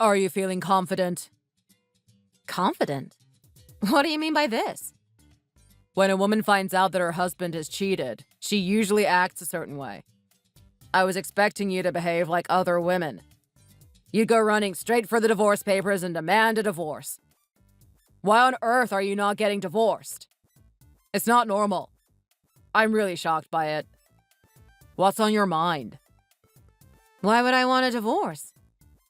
Are you feeling confident? Confident? What do you mean by this? When a woman finds out that her husband has cheated, she usually acts a certain way. I was expecting you to behave like other women. You'd go running straight for the divorce papers and demand a divorce. Why on earth are you not getting divorced? It's not normal. I'm really shocked by it. What's on your mind? Why would I want a divorce?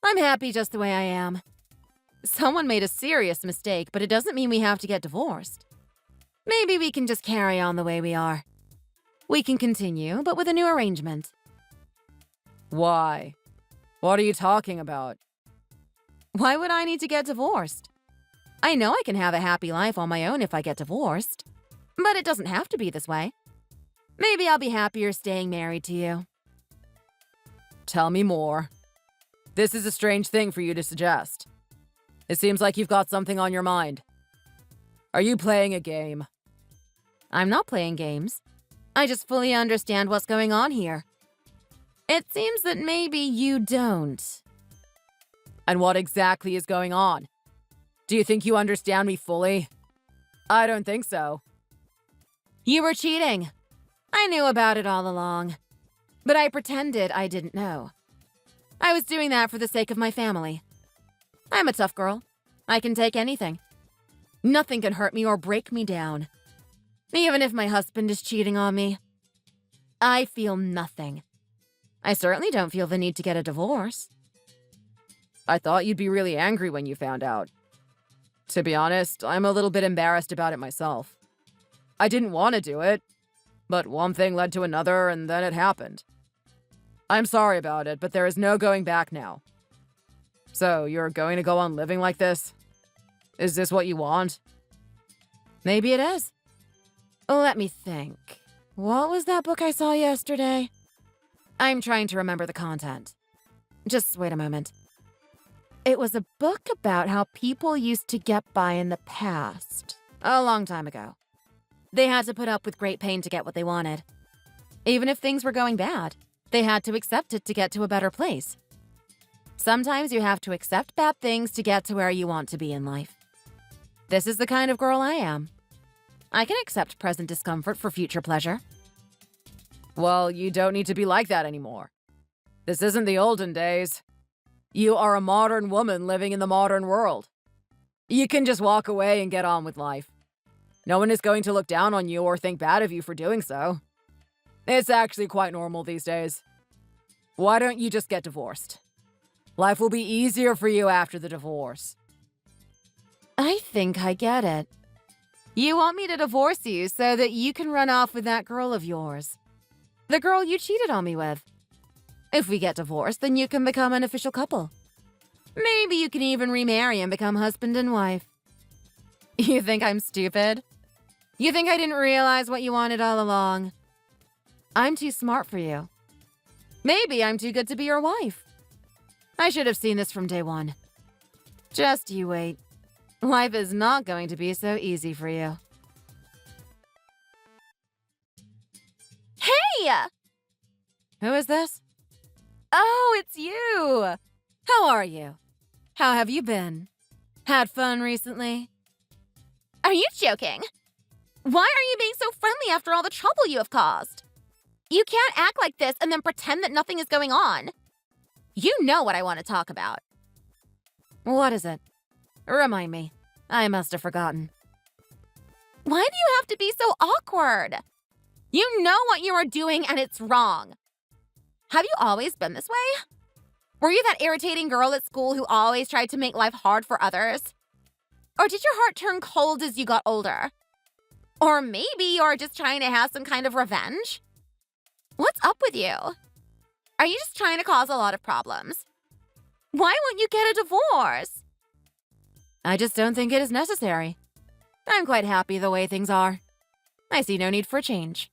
I'm happy just the way I am. Someone made a serious mistake, but it doesn't mean we have to get divorced. Maybe we can just carry on the way we are. We can continue, but with a new arrangement. Why? What are you talking about? Why would I need to get divorced? I know I can have a happy life on my own if I get divorced. But it doesn't have to be this way. Maybe I'll be happier staying married to you. Tell me more. This is a strange thing for you to suggest. It seems like you've got something on your mind. Are you playing a game? I'm not playing games. I just fully understand what's going on here. It seems that maybe you don't. And what exactly is going on? Do you think you understand me fully? I don't think so. You were cheating. I knew about it all along. But I pretended I didn't know. I was doing that for the sake of my family. I'm a tough girl. I can take anything. Nothing can hurt me or break me down. Even if my husband is cheating on me. I feel nothing. I certainly don't feel the need to get a divorce. I thought you'd be really angry when you found out. To be honest, I'm a little bit embarrassed about it myself. I didn't want to do it, but one thing led to another and then it happened. I'm sorry about it, but there is no going back now. So, you're going to go on living like this? Is this what you want? Maybe it is. Let me think. What was that book I saw yesterday? I'm trying to remember the content. Just wait a moment. It was a book about how people used to get by in the past. A long time ago. They had to put up with great pain to get what they wanted. Even if things were going bad, they had to accept it to get to a better place. Sometimes you have to accept bad things to get to where you want to be in life. This is the kind of girl I am. I can accept present discomfort for future pleasure. Well, you don't need to be like that anymore. This isn't the olden days. You are a modern woman living in the modern world. You can just walk away and get on with life. No one is going to look down on you or think bad of you for doing so. It's actually quite normal these days. Why don't you just get divorced? Life will be easier for you after the divorce. I think I get it. You want me to divorce you so that you can run off with that girl of yours. The girl you cheated on me with. If we get divorced, then you can become an official couple. Maybe you can even remarry and become husband and wife. You think I'm stupid? You think I didn't realize what you wanted all along? I'm too smart for you. Maybe I'm too good to be your wife. I should have seen this from day one. Just you wait. Life is not going to be so easy for you. Hey! Who is this? Oh, it's you! How are you? How have you been? Had fun recently? Are you joking? Why are you being so friendly after all the trouble you have caused? You can't act like this and then pretend that nothing is going on. You know what I want to talk about. What is it? Remind me. I must have forgotten. Why do you have to be so awkward? You know what you are doing and it's wrong. Have you always been this way? Were you that irritating girl at school who always tried to make life hard for others? Or did your heart turn cold as you got older? Or maybe you're just trying to have some kind of revenge? What's up with you? Are you just trying to cause a lot of problems? Why won't you get a divorce? I just don't think it is necessary. I'm quite happy the way things are. I see no need for a change.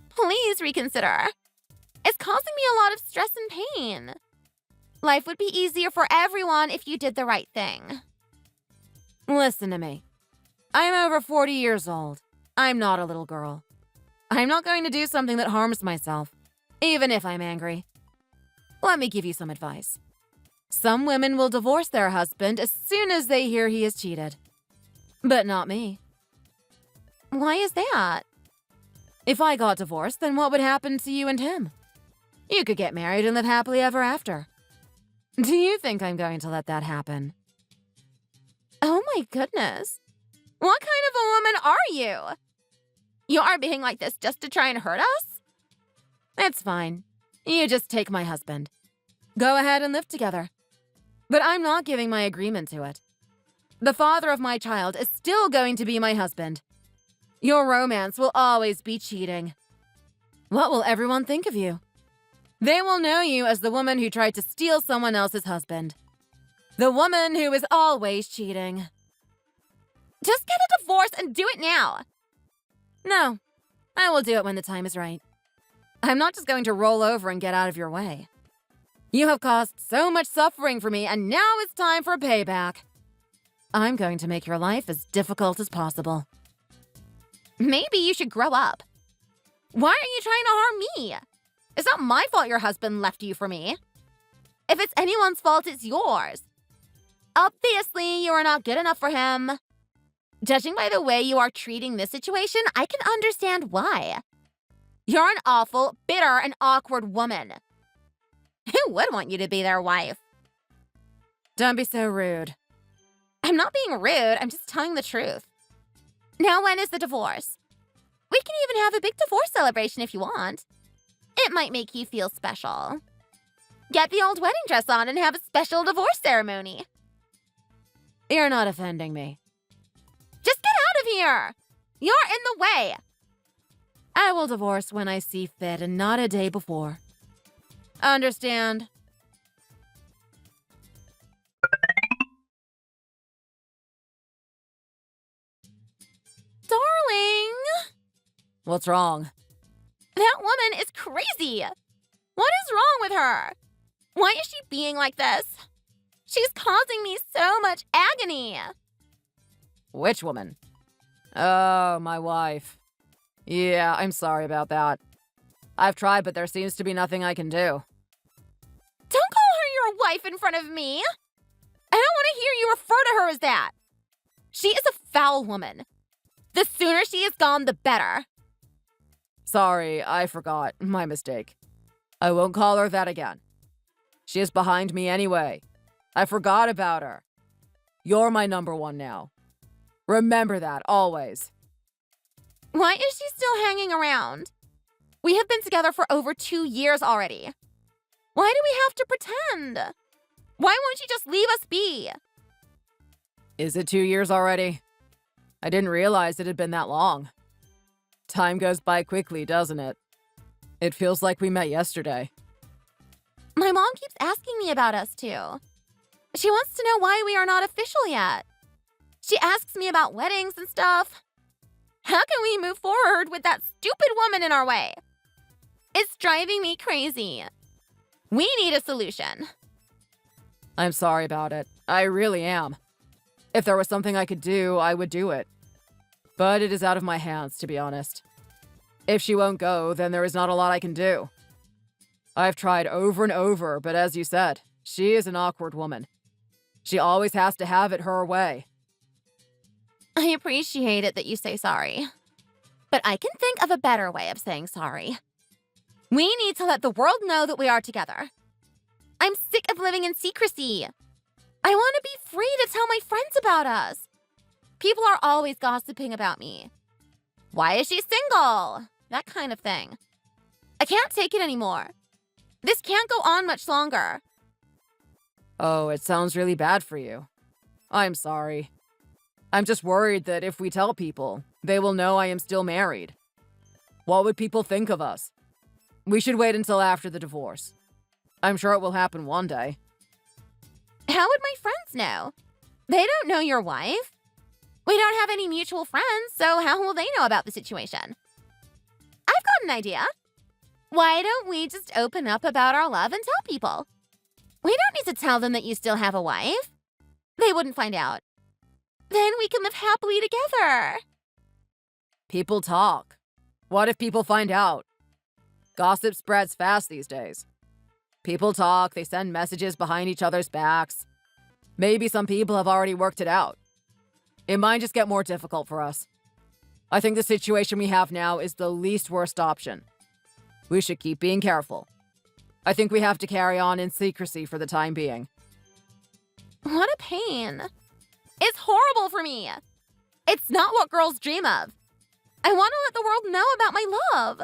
Please reconsider. It's causing me a lot of stress and pain. Life would be easier for everyone if you did the right thing. Listen to me. I'm over 40 years old. I'm not a little girl. I'm not going to do something that harms myself, even if I'm angry. Let me give you some advice. Some women will divorce their husband as soon as they hear he is cheated. But not me. Why is that? If I got divorced, then what would happen to you and him? You could get married and live happily ever after. Do you think I'm going to let that happen? Oh my goodness. What kind of a woman are you? You are being like this just to try and hurt us? It's fine. You just take my husband. Go ahead and live together. But I'm not giving my agreement to it. The father of my child is still going to be my husband. Your romance will always be cheating. What will everyone think of you? They will know you as the woman who tried to steal someone else's husband. The woman who is always cheating. Just get a divorce and do it now. No, I will do it when the time is right. I'm not just going to roll over and get out of your way. You have caused so much suffering for me, and now it's time for payback. I'm going to make your life as difficult as possible. Maybe you should grow up. Why are you trying to harm me? It's not my fault your husband left you for me. If it's anyone's fault, it's yours. Obviously, you are not good enough for him. Judging by the way you are treating this situation, I can understand why. You're an awful, bitter, and awkward woman. Who would want you to be their wife? Don't be so rude. I'm not being rude, I'm just telling the truth. Now, when is the divorce? We can even have a big divorce celebration if you want. It might make you feel special. Get the old wedding dress on and have a special divorce ceremony. You're not offending me. Just get out of here! You're in the way! I will divorce when I see fit and not a day before. Understand? Darling! What's wrong? That woman is crazy! What is wrong with her? Why is she being like this? She's causing me so much agony. Which woman? Oh, my wife. Yeah, I'm sorry about that. I've tried, but there seems to be nothing I can do. Don't call her your wife in front of me! I don't want to hear you refer to her as that! She is a foul woman. The sooner she is gone, the better. Sorry, I forgot. My mistake. I won't call her that again. She is behind me anyway. I forgot about her. You're my number one now. Remember that, always. Why is she still hanging around? We have been together for over 2 years already. Why do we have to pretend? Why won't you just leave us be? Is it 2 years already? I didn't realize it had been that long. Time goes by quickly, doesn't it? It feels like we met yesterday. My mom keeps asking me about us too. She wants to know why we are not official yet. She asks me about weddings and stuff. How can we move forward with that stupid woman in our way? It's driving me crazy. We need a solution. I'm sorry about it. I really am. If there was something I could do, I would do it. But it is out of my hands, to be honest. If she won't go, then there is not a lot I can do. I've tried over and over, but as you said, she is an awkward woman. She always has to have it her way. I appreciate it that you say sorry. But I can think of a better way of saying sorry. We need to let the world know that we are together. I'm sick of living in secrecy. I want to be free to tell my friends about us. People are always gossiping about me. Why is she single? That kind of thing. I can't take it anymore. This can't go on much longer. Oh, it sounds really bad for you. I'm sorry. I'm just worried that if we tell people, they will know I am still married. What would people think of us? We should wait until after the divorce. I'm sure it will happen one day. How would my friends know? They don't know your wife. We don't have any mutual friends, so how will they know about the situation? I've got an idea. Why don't we just open up about our love and tell people? We don't need to tell them that you still have a wife. They wouldn't find out. Then we can live happily together. People talk. What if people find out? Gossip spreads fast these days. People talk, they send messages behind each other's backs. Maybe some people have already worked it out. It might just get more difficult for us. I think the situation we have now is the least worst option. We should keep being careful. I think we have to carry on in secrecy for the time being. What a pain. It's horrible for me. It's not what girls dream of. I want to let the world know about my love.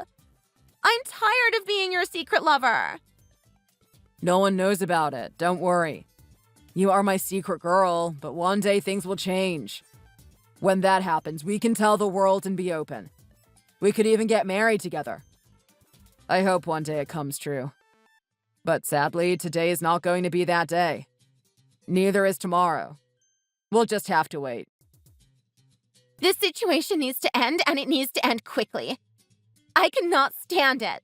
I'm tired of being your secret lover. No one knows about it. Don't worry. You are my secret girl, but one day things will change. When that happens, we can tell the world and be open. We could even get married together. I hope one day it comes true. But sadly, today is not going to be that day. Neither is tomorrow. We'll just have to wait. This situation needs to end, and it needs to end quickly. I cannot stand it.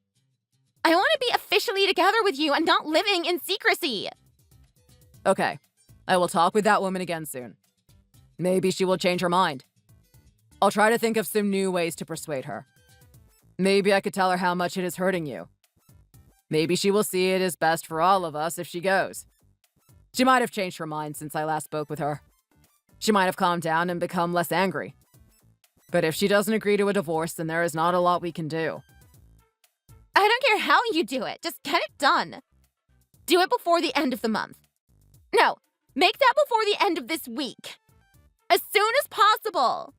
I want to be officially together with you and not living in secrecy. Okay, I will talk with that woman again soon. Maybe she will change her mind. I'll try to think of some new ways to persuade her. Maybe I could tell her how much it is hurting you. Maybe she will see it as best for all of us if she goes. She might have changed her mind since I last spoke with her. She might have calmed down and become less angry. But if she doesn't agree to a divorce, then there is not a lot we can do. I don't care how you do it. Just get it done. Do it before the end of the month. No, make that before the end of this week. As soon as possible.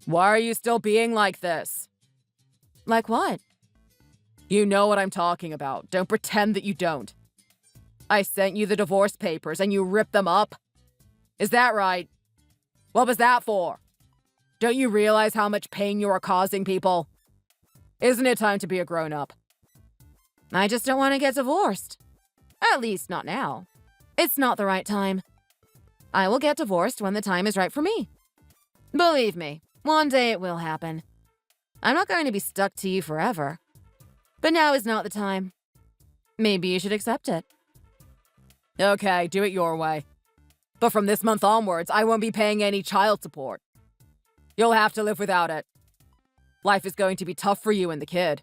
Why are you still being like this? Like what? You know what I'm talking about. Don't pretend that you don't. I sent you the divorce papers and you ripped them up. Is that right? What was that for? Don't you realize how much pain you are causing people? Isn't it time to be a grown-up? I just don't want to get divorced. At least not now. It's not the right time. I will get divorced when the time is right for me. Believe me, one day it will happen. I'm not going to be stuck to you forever. But now is not the time. Maybe you should accept it. Okay, do it your way. But from this month onwards, I won't be paying any child support. You'll have to live without it. Life is going to be tough for you and the kid.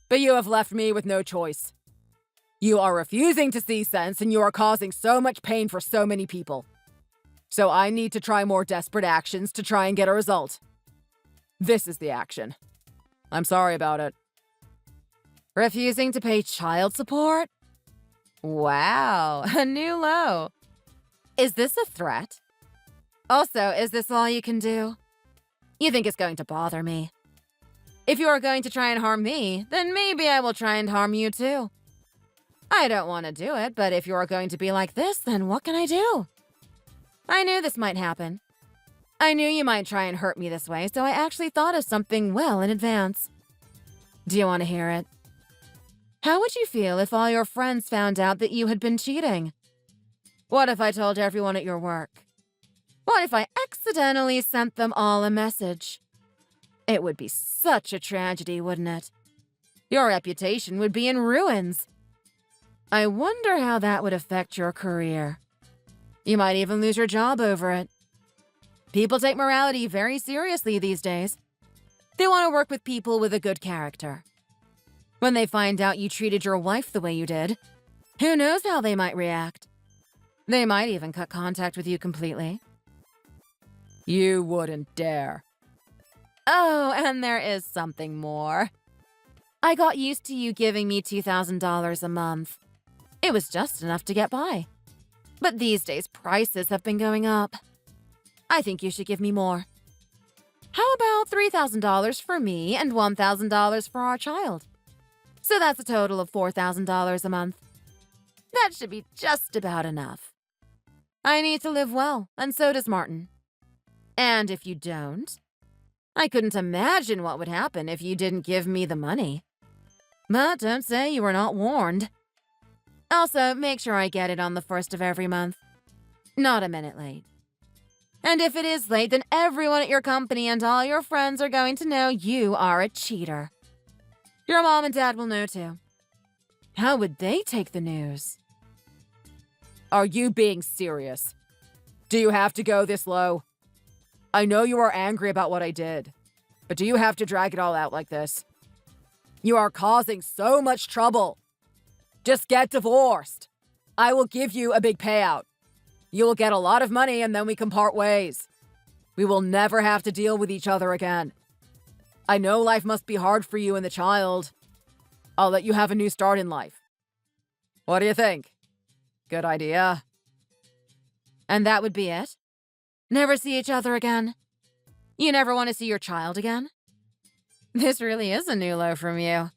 But you have left me with no choice. You are refusing to see sense, and you are causing so much pain for so many people. So I need to try more desperate actions to try and get a result. This is the action. I'm sorry about it. Refusing to pay child support? Wow, a new low. Is this a threat? Also, is this all you can do? You think it's going to bother me? If you are going to try and harm me, then maybe I will try and harm you too. I don't want to do it, but if you are going to be like this, then what can I do? I knew this might happen. I knew you might try and hurt me this way, so I actually thought of something well in advance. Do you want to hear it? How would you feel if all your friends found out that you had been cheating? What if I told everyone at your work? What if I accidentally sent them all a message? It would be such a tragedy, wouldn't it? Your reputation would be in ruins. I wonder how that would affect your career. You might even lose your job over it. People take morality very seriously these days. They want to work with people with a good character. When they find out you treated your wife the way you did, who knows how they might react? They might even cut contact with you completely. You wouldn't dare. Oh, and there is something more. I got used to you giving me $2,000 a month. It was just enough to get by. But these days, prices have been going up. I think you should give me more. How about $3,000 for me and $1,000 for our child? So that's a total of $4,000 a month. That should be just about enough. I need to live well, and so does Martin. And if you don't, I couldn't imagine what would happen if you didn't give me the money. But don't say you were not warned. Also, make sure I get it on the 1st of every month. Not a minute late. And if it is late, then everyone at your company and all your friends are going to know you are a cheater. Your mom and dad will know too. How would they take the news? Are you being serious? Do you have to go this low? I know you are angry about what I did, but do you have to drag it all out like this? You are causing so much trouble. Just get divorced. I will give you a big payout. You will get a lot of money and then we can part ways. We will never have to deal with each other again. I know life must be hard for you and the child. I'll let you have a new start in life. What do you think? Good idea. And that would be it? Never see each other again? You never want to see your child again? This really is a new low from you.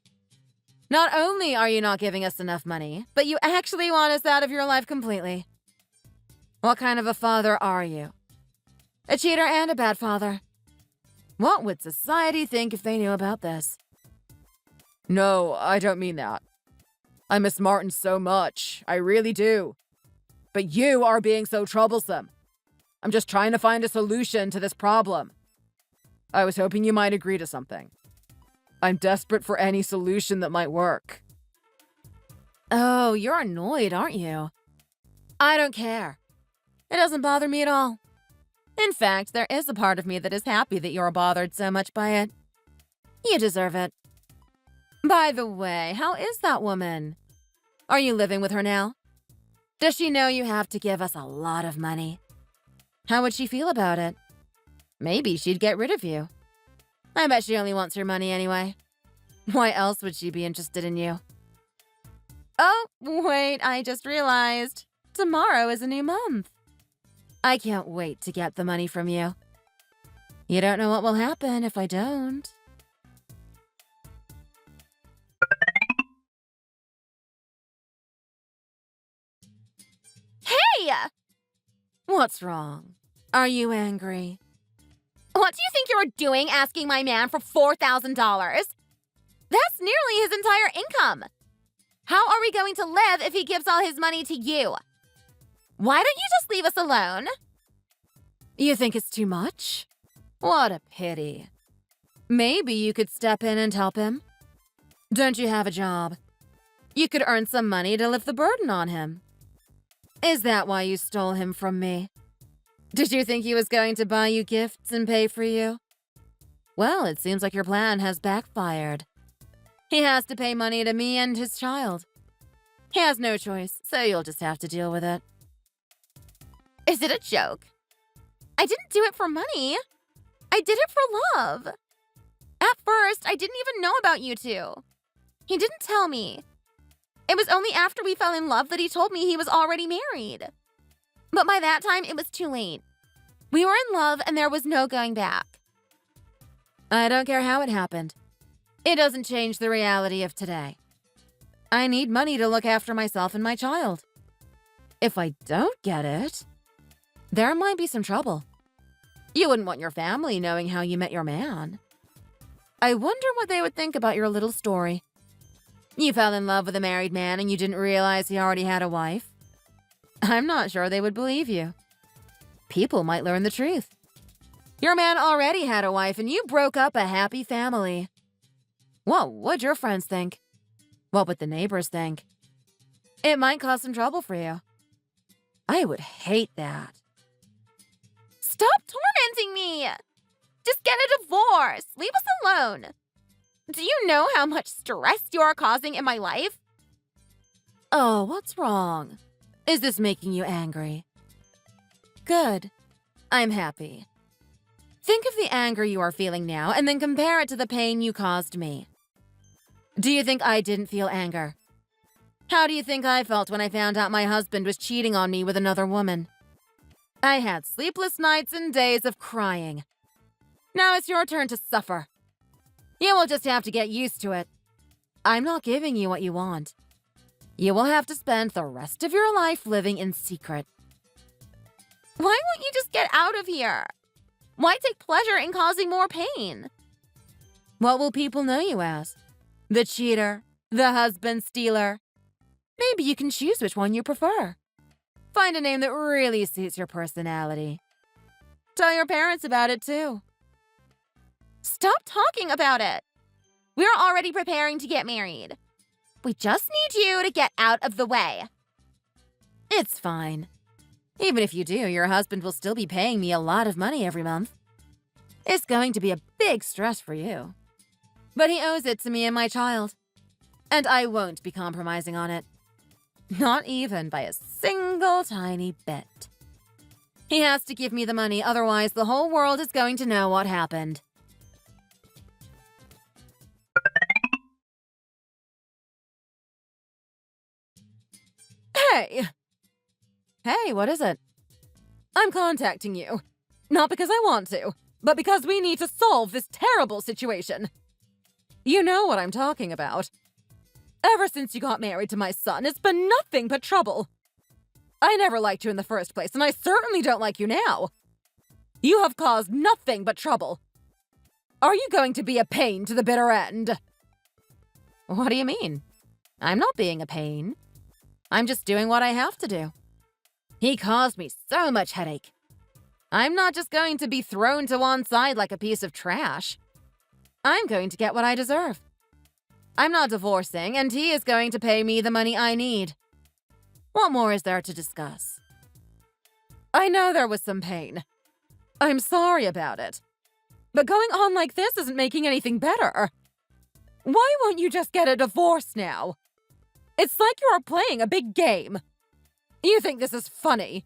Not only are you not giving us enough money, but you actually want us out of your life completely. What kind of a father are you? A cheater and a bad father. What would society think if they knew about this? No, I don't mean that. I miss Martin so much. I really do. But you are being so troublesome. I'm just trying to find a solution to this problem. I was hoping you might agree to something. I'm desperate for any solution that might work. Oh, you're annoyed, aren't you? I don't care. It doesn't bother me at all. In fact, there is a part of me that is happy that you're bothered so much by it. You deserve it. By the way, how is that woman? Are you living with her now? Does she know you have to give us a lot of money? How would she feel about it? Maybe she'd get rid of you. I bet she only wants your money anyway. Why else would she be interested in you? Oh, wait, I just realized. Tomorrow is a new month. I can't wait to get the money from you. You don't know what will happen if I don't. Hey! What's wrong? Are you angry? What do you think you're doing asking my man for $4,000? That's nearly his entire income. How are we going to live if he gives all his money to you? Why don't you just leave us alone? You think it's too much? What a pity. Maybe you could step in and help him. Don't you have a job? You could earn some money to lift the burden on him. Is that why you stole him from me? Did you think he was going to buy you gifts and pay for you? Well, it seems like your plan has backfired. He has to pay money to me and his child. He has no choice, so you'll just have to deal with it. Is it a joke? I didn't do it for money. I did it for love. At first, I didn't even know about you two. He didn't tell me. It was only after we fell in love that he told me he was already married. But by that time, it was too late. We were in love and there was no going back. I don't care how it happened. It doesn't change the reality of today. I need money to look after myself and my child. If I don't get it, there might be some trouble. You wouldn't want your family knowing how you met your man. I wonder what they would think about your little story. You fell in love with a married man and you didn't realize he already had a wife. I'm not sure they would believe you. People might learn the truth. Your man already had a wife and you broke up a happy family. What would your friends think? What would the neighbors think? It might cause some trouble for you. I would hate that. Stop tormenting me! Just get a divorce. Leave us alone. Do you know how much stress you are causing in my life? Oh, what's wrong? Is this making you angry? Good. I'm happy. Think of the anger you are feeling now and then compare it to the pain you caused me. Do you think I didn't feel anger? How do you think I felt when I found out my husband was cheating on me with another woman? I had sleepless nights and days of crying. Now it's your turn to suffer. You will just have to get used to it. I'm not giving you what you want. You will have to spend the rest of your life living in secret. Why won't you just get out of here? Why take pleasure in causing more pain? What will people know you as? The cheater? The husband stealer? Maybe you can choose which one you prefer. Find a name that really suits your personality. Tell your parents about it too. Stop talking about it. We're already preparing to get married. We just need you to get out of the way. It's fine. Even if you do, your husband will still be paying me a lot of money every month. It's going to be a big stress for you. But he owes it to me and my child. And I won't be compromising on it. Not even by a single tiny bit. He has to give me the money, otherwise the whole world is going to know what happened. Hey! Hey, what is it? I'm contacting you. Not because I want to, but because we need to solve this terrible situation. You know what I'm talking about. Ever since you got married to my son, it's been nothing but trouble. I never liked you in the first place, and I certainly don't like you now. You have caused nothing but trouble. Are you going to be a pain to the bitter end? What do you mean? I'm not being a pain. I'm just doing what I have to do. He caused me so much headache. I'm not just going to be thrown to one side like a piece of trash. I'm going to get what I deserve. I'm not divorcing, and he is going to pay me the money I need. What more is there to discuss? I know there was some pain. I'm sorry about it. But going on like this isn't making anything better. Why won't you just get a divorce now? It's like you are playing a big game. You think this is funny?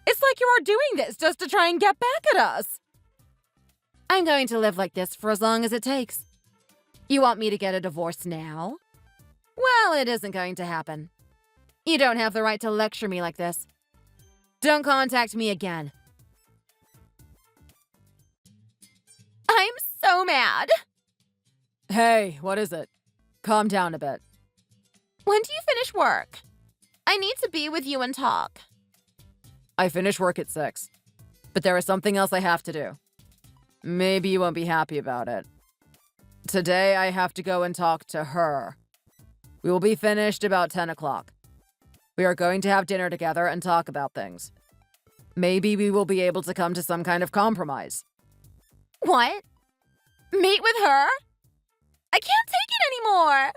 It's like you are doing this just to try and get back at us. I'm going to live like this for as long as it takes. You want me to get a divorce now? Well, it isn't going to happen. You don't have the right to lecture me like this. Don't contact me again. I'm so mad. Hey, what is it? Calm down a bit. When do you finish work? I need to be with you and talk. I finish work at 6. But there is something else I have to do. Maybe you won't be happy about it. Today, I have to go and talk to her. We will be finished about 10 o'clock. We are going to have dinner together and talk about things. Maybe we will be able to come to some kind of compromise. What? Meet with her? I can't take it anymore!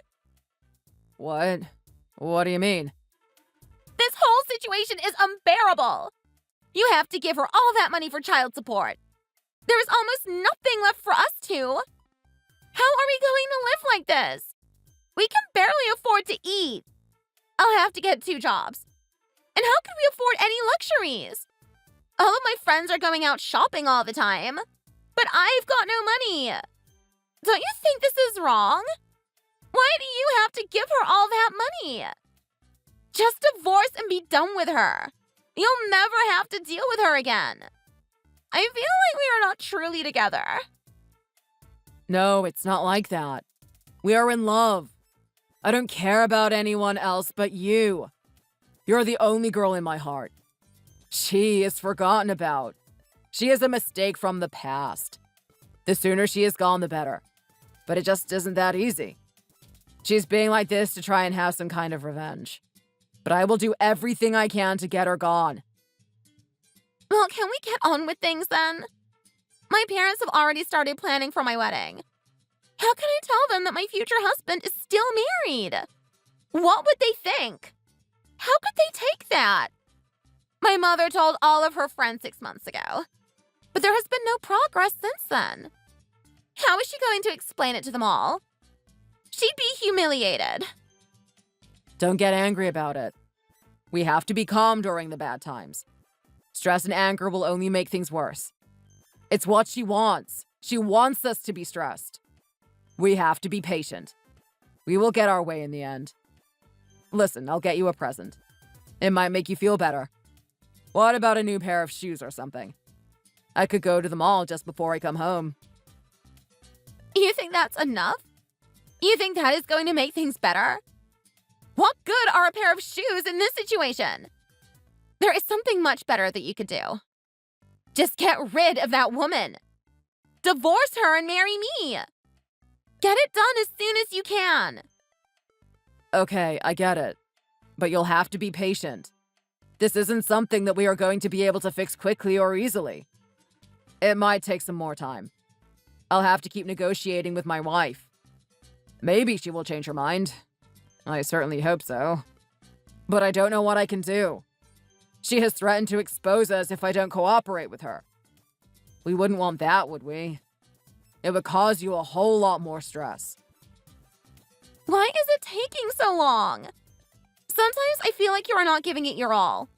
What? What do you mean? This whole situation is unbearable! You have to give her all that money for child support. There is almost nothing left for us two. How are we going to live like this? We can barely afford to eat. I'll have to get 2 jobs. And how could we afford any luxuries? All of my friends are going out shopping all the time. But I've got no money. Don't you think this is wrong? Why do you have to give her all that money? Just divorce and be done with her. You'll never have to deal with her again. I feel like we are not truly together. No, it's not like that. We are in love. I don't care about anyone else but you. You're the only girl in my heart. She is forgotten about. She is a mistake from the past. The sooner she is gone, the better. But it just isn't that easy. She's being like this to try and have some kind of revenge. But I will do everything I can to get her gone. Well, can we get on with things then? My parents have already started planning for my wedding. How can I tell them that my future husband is still married? What would they think? How could they take that? My mother told all of her friends 6 months ago. But there has been no progress since then. How is she going to explain it to them all? She'd be humiliated. Don't get angry about it. We have to be calm during the bad times. Stress and anger will only make things worse. It's what she wants. She wants us to be stressed. We have to be patient. We will get our way in the end. Listen, I'll get you a present. It might make you feel better. What about a new pair of shoes or something? I could go to the mall just before I come home. You think that's enough? You think that is going to make things better? What good are a pair of shoes in this situation? There is something much better that you could do. Just get rid of that woman. Divorce her and marry me. Get it done as soon as you can. Okay, I get it. But you'll have to be patient. This isn't something that we are going to be able to fix quickly or easily. It might take some more time. I'll have to keep negotiating with my wife. Maybe she will change her mind. I certainly hope so. But I don't know what I can do. She has threatened to expose us if I don't cooperate with her. We wouldn't want that, would we? It would cause you a whole lot more stress. Why is it taking so long? Sometimes I feel like you are not giving it your all.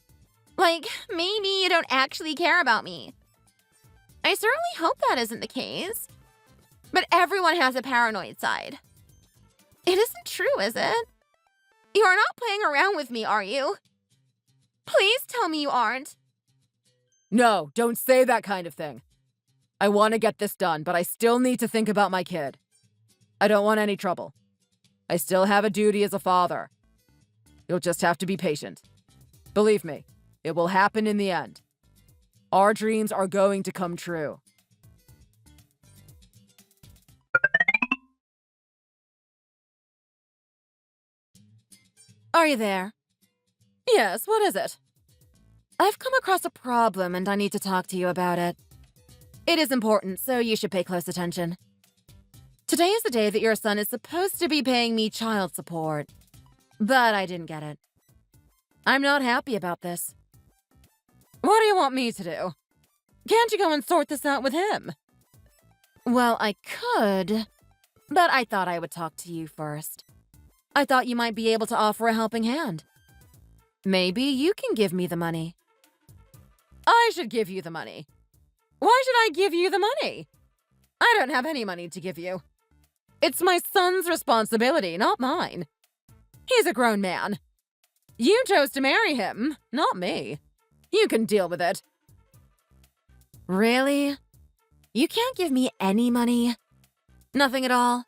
Like, maybe you don't actually care about me. I certainly hope that isn't the case. But everyone has a paranoid side. It isn't true, is it? You are not playing around with me, are you? Please tell me you aren't. No, don't say that kind of thing. I want to get this done, but I still need to think about my kid. I don't want any trouble. I still have a duty as a father. You'll just have to be patient. Believe me, it will happen in the end. Our dreams are going to come true. Are you there? Yes, what is it? I've come across a problem and I need to talk to you about it. It is important, so you should pay close attention. Today is the day that your son is supposed to be paying me child support, but I didn't get it. I'm not happy about this. What do you want me to do? Can't you go and sort this out with him? Well, I could, but I thought I would talk to you first. I thought you might be able to offer a helping hand. Maybe you can give me the money. I should give you the money. Why should I give you the money? I don't have any money to give you. It's my son's responsibility, not mine. He's a grown man. You chose to marry him, not me. You can deal with it. Really? You can't give me any money? Nothing at all?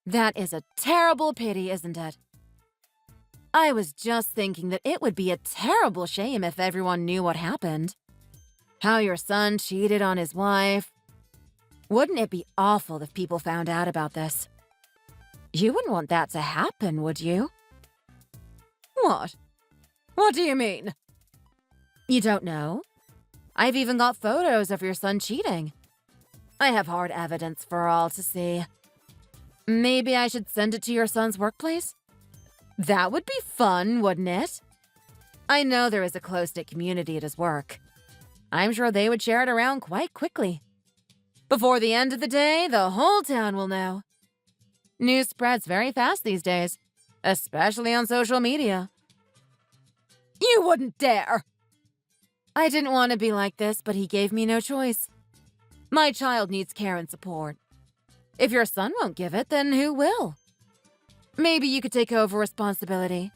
That is a terrible pity, isn't it? I was just thinking that it would be a terrible shame if everyone knew what happened. How your son cheated on his wife. Wouldn't it be awful if people found out about this? You wouldn't want that to happen, would you? What? What do you mean? You don't know? I've even got photos of your son cheating. I have hard evidence for all to see. Maybe I should send it to your son's workplace? That would be fun, wouldn't it? I know there is a close-knit community at his work. I'm sure they would share it around quite quickly. Before the end of the day, the whole town will know. News spreads very fast these days, especially on social media. You wouldn't dare! I didn't want to be like this, but he gave me no choice. My child needs care and support. If your son won't give it, then who will? Maybe you could take over responsibility.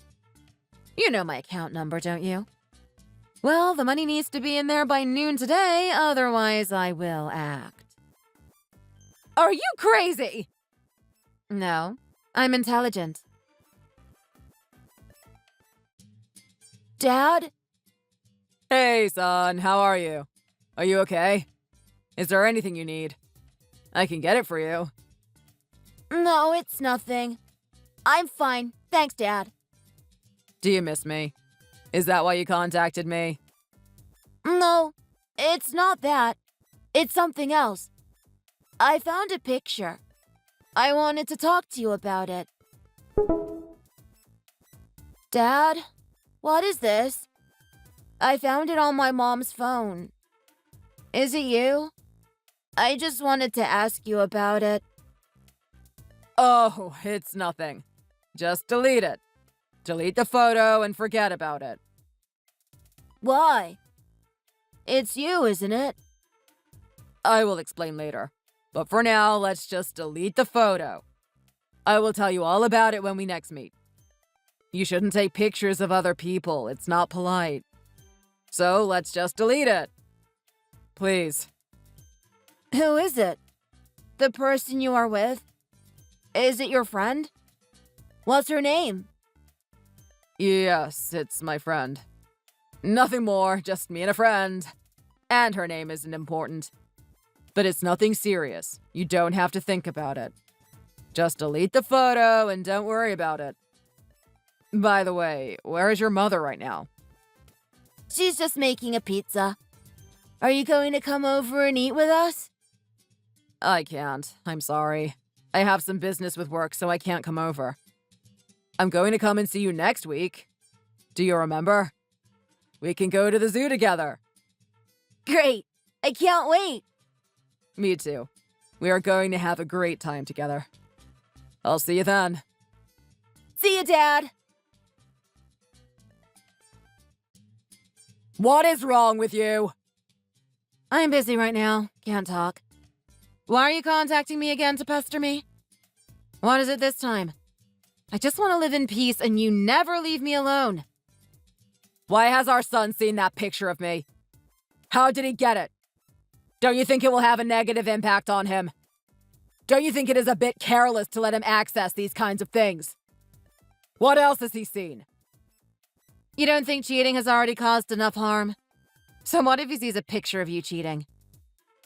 You know my account number, don't you? Well, the money needs to be in there by noon today, otherwise I will act. Are you crazy? No, I'm intelligent. Dad? Hey, son, how are you? Are you okay? Is there anything you need? I can get it for you. No, it's nothing. I'm fine. Thanks, Dad. Do you miss me? Is that why you contacted me? No, it's not that. It's something else. I found a picture. I wanted to talk to you about it. Dad, what is this? I found it on my mom's phone. Is it you? I just wanted to ask you about it. Oh, it's nothing. Just delete it. Delete the photo and forget about it. Why? It's you, isn't it? I will explain later. But for now, let's just delete the photo. I will tell you all about it when we next meet. You shouldn't take pictures of other people. It's not polite. So let's just delete it. Please. Who is it? The person you are with? Is it your friend? What's her name? Yes, it's my friend. Nothing more, just me and a friend. And her name isn't important. But it's nothing serious. You don't have to think about it. Just delete the photo and don't worry about it. By the way, where is your mother right now? She's just making a pizza. Are you going to come over and eat with us? I can't. I'm sorry. I have some business with work, so I can't come over. I'm going to come and see you next week. Do you remember? We can go to the zoo together. Great. I can't wait. Me too. We are going to have a great time together. I'll see you then. See you, Dad. What is wrong with you? I'm busy right now. Can't talk. Why are you contacting me again to pester me? What is it this time? I just want to live in peace and you never leave me alone. Why has our son seen that picture of me? How did he get it? Don't you think it will have a negative impact on him? Don't you think it is a bit careless to let him access these kinds of things? What else has he seen? You don't think cheating has already caused enough harm? So what if he sees a picture of you cheating?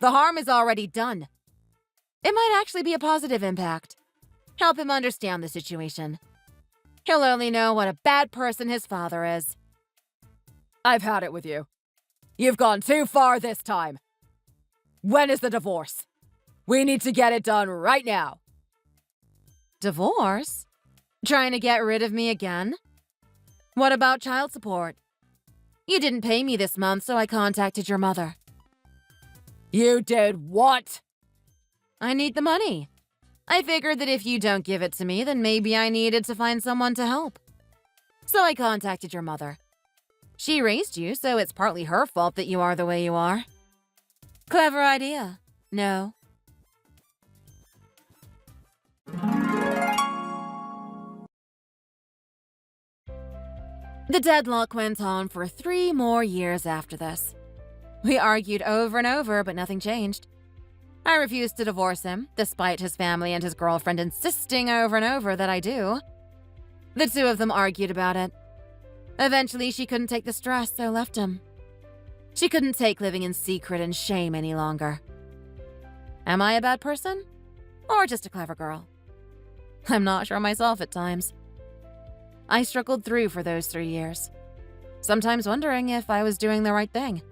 The harm is already done. It might actually be a positive impact. Help him understand the situation. He'll only know what a bad person his father is. I've had it with you. You've gone too far this time. When is the divorce? We need to get it done right now. Divorce? Trying to get rid of me again? What about child support? You didn't pay me this month, so I contacted your mother. You did what? I need the money. I figured that if you don't give it to me, then maybe I needed to find someone to help. So I contacted your mother. She raised you, so it's partly her fault that you are the way you are. Clever idea. No. The deadlock went on for 3 more years after this. We argued over and over, but nothing changed. I refused to divorce him, despite his family and his girlfriend insisting over and over that I do. The two of them argued about it. Eventually, she couldn't take the stress, so left him. She couldn't take living in secret and shame any longer. Am I a bad person? Or just a clever girl? I'm not sure myself at times. I struggled through for those 3 years, sometimes wondering if I was doing the right thing.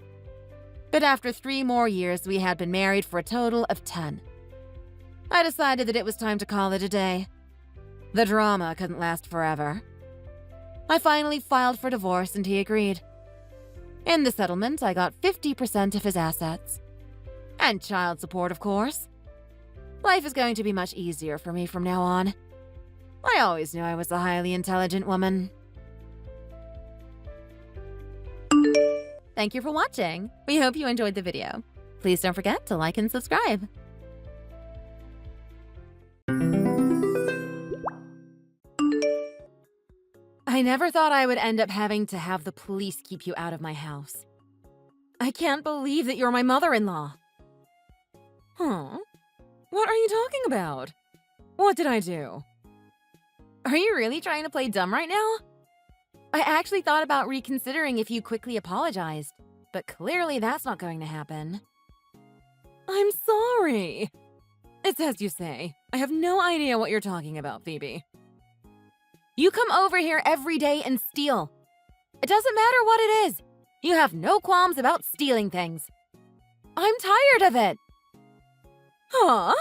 But after 3 more years, we had been married for a total of 10. I decided that it was time to call it a day. The drama couldn't last forever. I finally filed for divorce and he agreed. In the settlement, I got 50% of his assets. And child support, of course. Life is going to be much easier for me from now on. I always knew I was a highly intelligent woman. Thank you for watching. We hope you enjoyed the video. Please don't forget to like and subscribe. I never thought I would end up having to have the police keep you out of my house. I can't believe that you're my mother-in-law. Huh? What are you talking about? What did I do? Are you really trying to play dumb right now? I actually thought about reconsidering if you quickly apologized, but clearly that's not going to happen. I'm sorry. It's as you say. I have no idea what you're talking about, Phoebe. You come over here every day and steal. It doesn't matter what it is. You have no qualms about stealing things. I'm tired of it. Huh?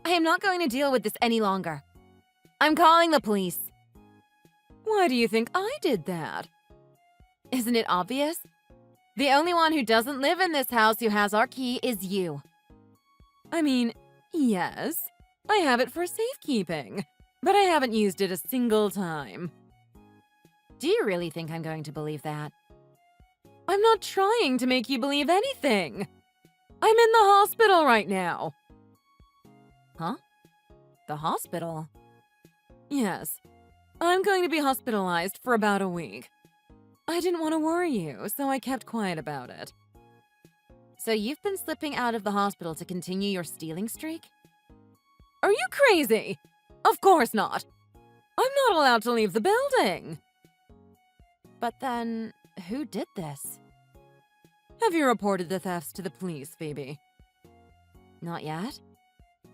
I am not going to deal with this any longer. I'm calling the police. Why do you think I did that? Isn't it obvious? The only one who doesn't live in this house who has our key is you. I mean, yes, I have it for safekeeping, but I haven't used it a single time. Do you really think I'm going to believe that? I'm not trying to make you believe anything. I'm in the hospital right now. Huh? The hospital? Yes. I'm going to be hospitalized for about a week. I didn't want to worry you, so I kept quiet about it. So you've been slipping out of the hospital to continue your stealing streak? Are you crazy? Of course not. I'm not allowed to leave the building. But then, who did this? Have you reported the thefts to the police, Phoebe? Not yet.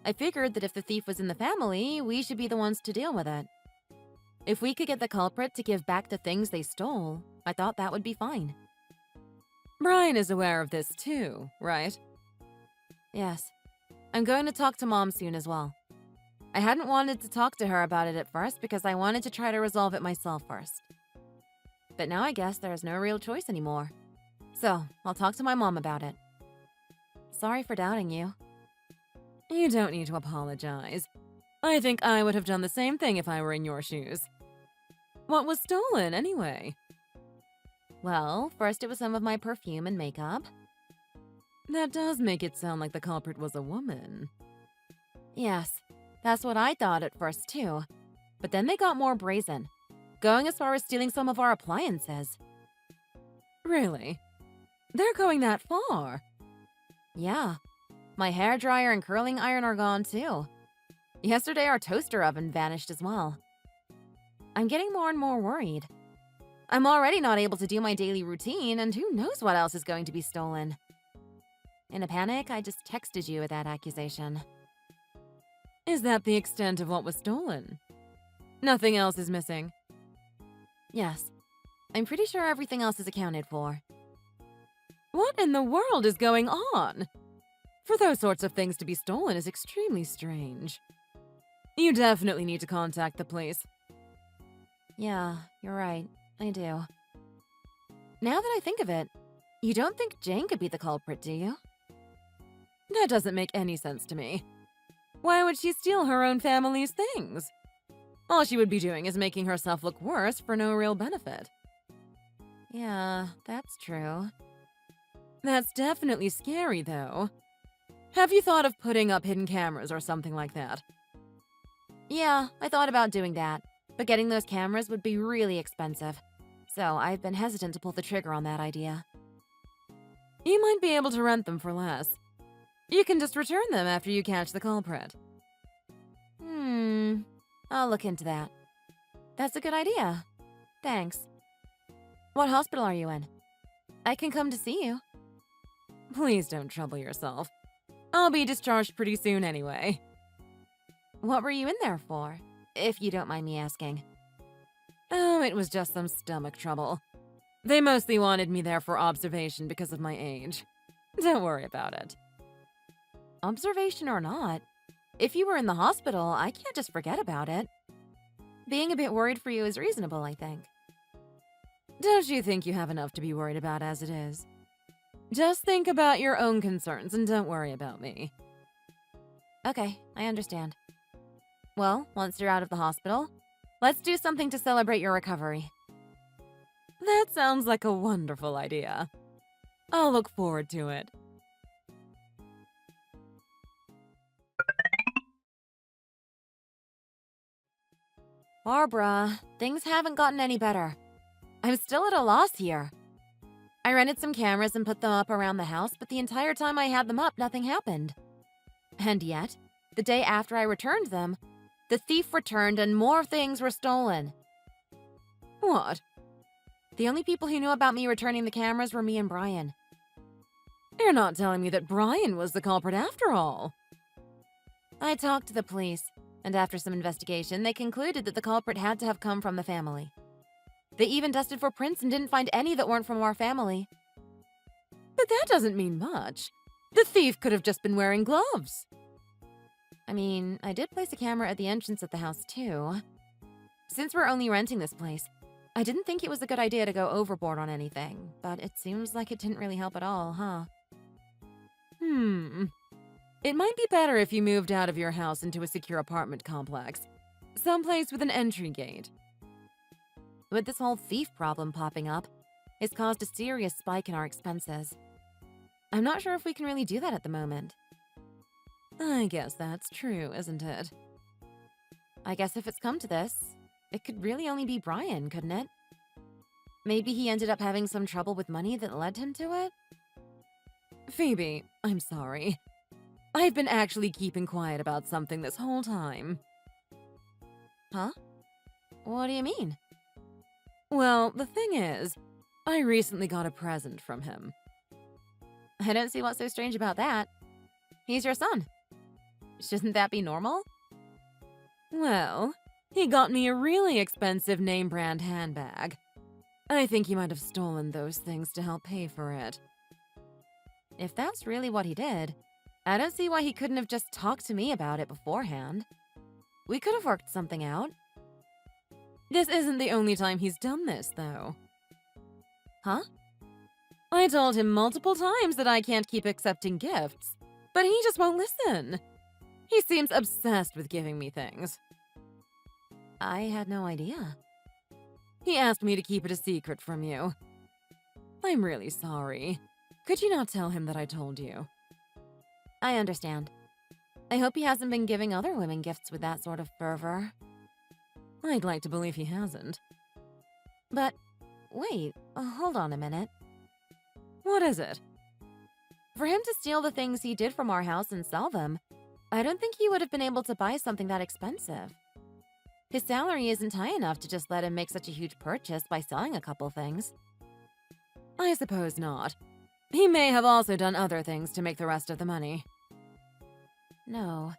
I figured that if the thief was in the family, we should be the ones to deal with it. If we could get the culprit to give back the things they stole, I thought that would be fine. Brian is aware of this too, right? Yes. I'm going to talk to Mom soon as well. I hadn't wanted to talk to her about it at first because I wanted to try to resolve it myself first. But now I guess there is no real choice anymore. So, I'll talk to my mom about it. Sorry for doubting you. You don't need to apologize. I think I would have done the same thing if I were in your shoes. What was stolen, anyway? Well, first it was some of my perfume and makeup. That does make it sound like the culprit was a woman. Yes, that's what I thought at first, too. But then they got more brazen, going as far as stealing some of our appliances. Really? They're going that far? Yeah. My hairdryer and curling iron are gone, too. Yesterday, our toaster oven vanished as well. I'm getting more and more worried. I'm already not able to do my daily routine, and who knows what else is going to be stolen. In a panic, I just texted you with that accusation. Is that the extent of what was stolen? Nothing else is missing? Yes. I'm pretty sure everything else is accounted for. What in the world is going on? For those sorts of things to be stolen is extremely strange. You definitely need to contact the police. Yeah, you're right. I do. Now that I think of it, you don't think Jane could be the culprit, do you? That doesn't make any sense to me. Why would she steal her own family's things? All she would be doing is making herself look worse for no real benefit. Yeah, that's true. That's definitely scary, though. Have you thought of putting up hidden cameras or something like that? Yeah, I thought about doing that, but getting those cameras would be really expensive. So I've been hesitant to pull the trigger on that idea. You might be able to rent them for less. You can just return them after you catch the culprit. I'll look into that. That's a good idea. Thanks. What hospital are you in? I can come to see you. Please don't trouble yourself. I'll be discharged pretty soon anyway. What were you in there for, if you don't mind me asking? Oh, it was just some stomach trouble. They mostly wanted me there for observation because of my age. Don't worry about it. Observation or not, if you were in the hospital, I can't just forget about it. Being a bit worried for you is reasonable, I think. Don't you think you have enough to be worried about as it is? Just think about your own concerns and don't worry about me. Okay, I understand. Well, once you're out of the hospital, let's do something to celebrate your recovery. That sounds like a wonderful idea. I'll look forward to it. Barbara, things haven't gotten any better. I'm still at a loss here. I rented some cameras and put them up around the house, but the entire time I had them up, nothing happened. And yet, the day after I returned them, the thief returned and more things were stolen. What? The only people who knew about me returning the cameras were me and Brian. You're not telling me that Brian was the culprit after all. I talked to the police, and after some investigation, they concluded that the culprit had to have come from the family. They even dusted for prints and didn't find any that weren't from our family. But that doesn't mean much. The thief could have just been wearing gloves. I mean, I did place a camera at the entrance of the house, too. Since we're only renting this place, I didn't think it was a good idea to go overboard on anything, but it seems like it didn't really help at all, huh? It might be better if you moved out of your house into a secure apartment complex. Someplace with an entry gate. With this whole thief problem popping up, it's caused a serious spike in our expenses. I'm not sure if we can really do that at the moment. I guess that's true, isn't it? I guess if it's come to this, it could really only be Brian, couldn't it? Maybe he ended up having some trouble with money that led him to it? Phoebe, I'm sorry. I've been actually keeping quiet about something this whole time. Huh? What do you mean? Well, the thing is, I recently got a present from him. I don't see what's so strange about that. He's your son. Shouldn't that be normal? Well, he got me a really expensive name-brand handbag. I think he might have stolen those things to help pay for it. If that's really what he did, I don't see why he couldn't have just talked to me about it beforehand. We could have worked something out. This isn't the only time he's done this, though. Huh? I told him multiple times that I can't keep accepting gifts, but he just won't listen. He seems obsessed with giving me things. I had no idea. He asked me to keep it a secret from you. I'm really sorry. Could you not tell him that I told you? I understand. I hope he hasn't been giving other women gifts with that sort of fervor. I'd like to believe he hasn't. But, wait, hold on a minute. What is it? For him to steal the things he did from our house and sell them, I don't think he would have been able to buy something that expensive. His salary isn't high enough to just let him make such a huge purchase by selling a couple things. I suppose not. He may have also done other things to make the rest of the money. No,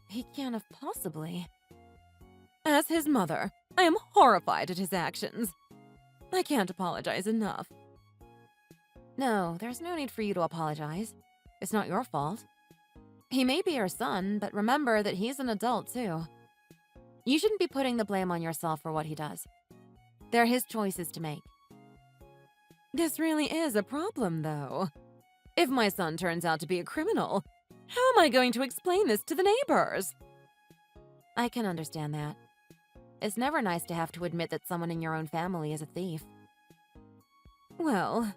he can't have possibly. As his mother, I am horrified at his actions. I can't apologize enough. No, there's no need for you to apologize. It's not your fault. He may be your son, but remember that he's an adult too. You shouldn't be putting the blame on yourself for what he does. They're his choices to make. This really is a problem, though. If my son turns out to be a criminal, how am I going to explain this to the neighbors? I can understand that. It's never nice to have to admit that someone in your own family is a thief. Well,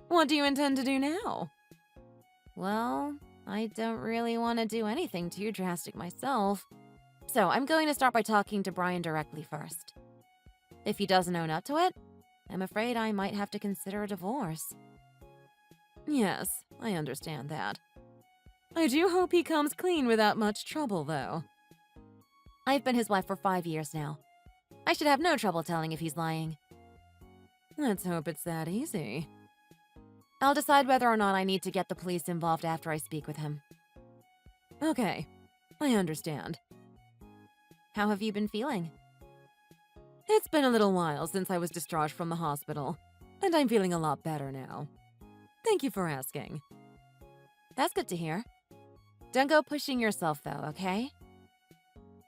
what do you intend to do now? Well, I don't really want to do anything too drastic myself. So I'm going to start by talking to Brian directly first. If he doesn't own up to it, I'm afraid I might have to consider a divorce. Yes, I understand that. I do hope he comes clean without much trouble, though. I've been his wife for 5 years now. I should have no trouble telling if he's lying. Let's hope it's that easy. I'll decide whether or not I need to get the police involved after I speak with him. Okay, I understand. How have you been feeling? It's been a little while since I was discharged from the hospital, and I'm feeling a lot better now. Thank you for asking. That's good to hear. Don't go pushing yourself, though, okay?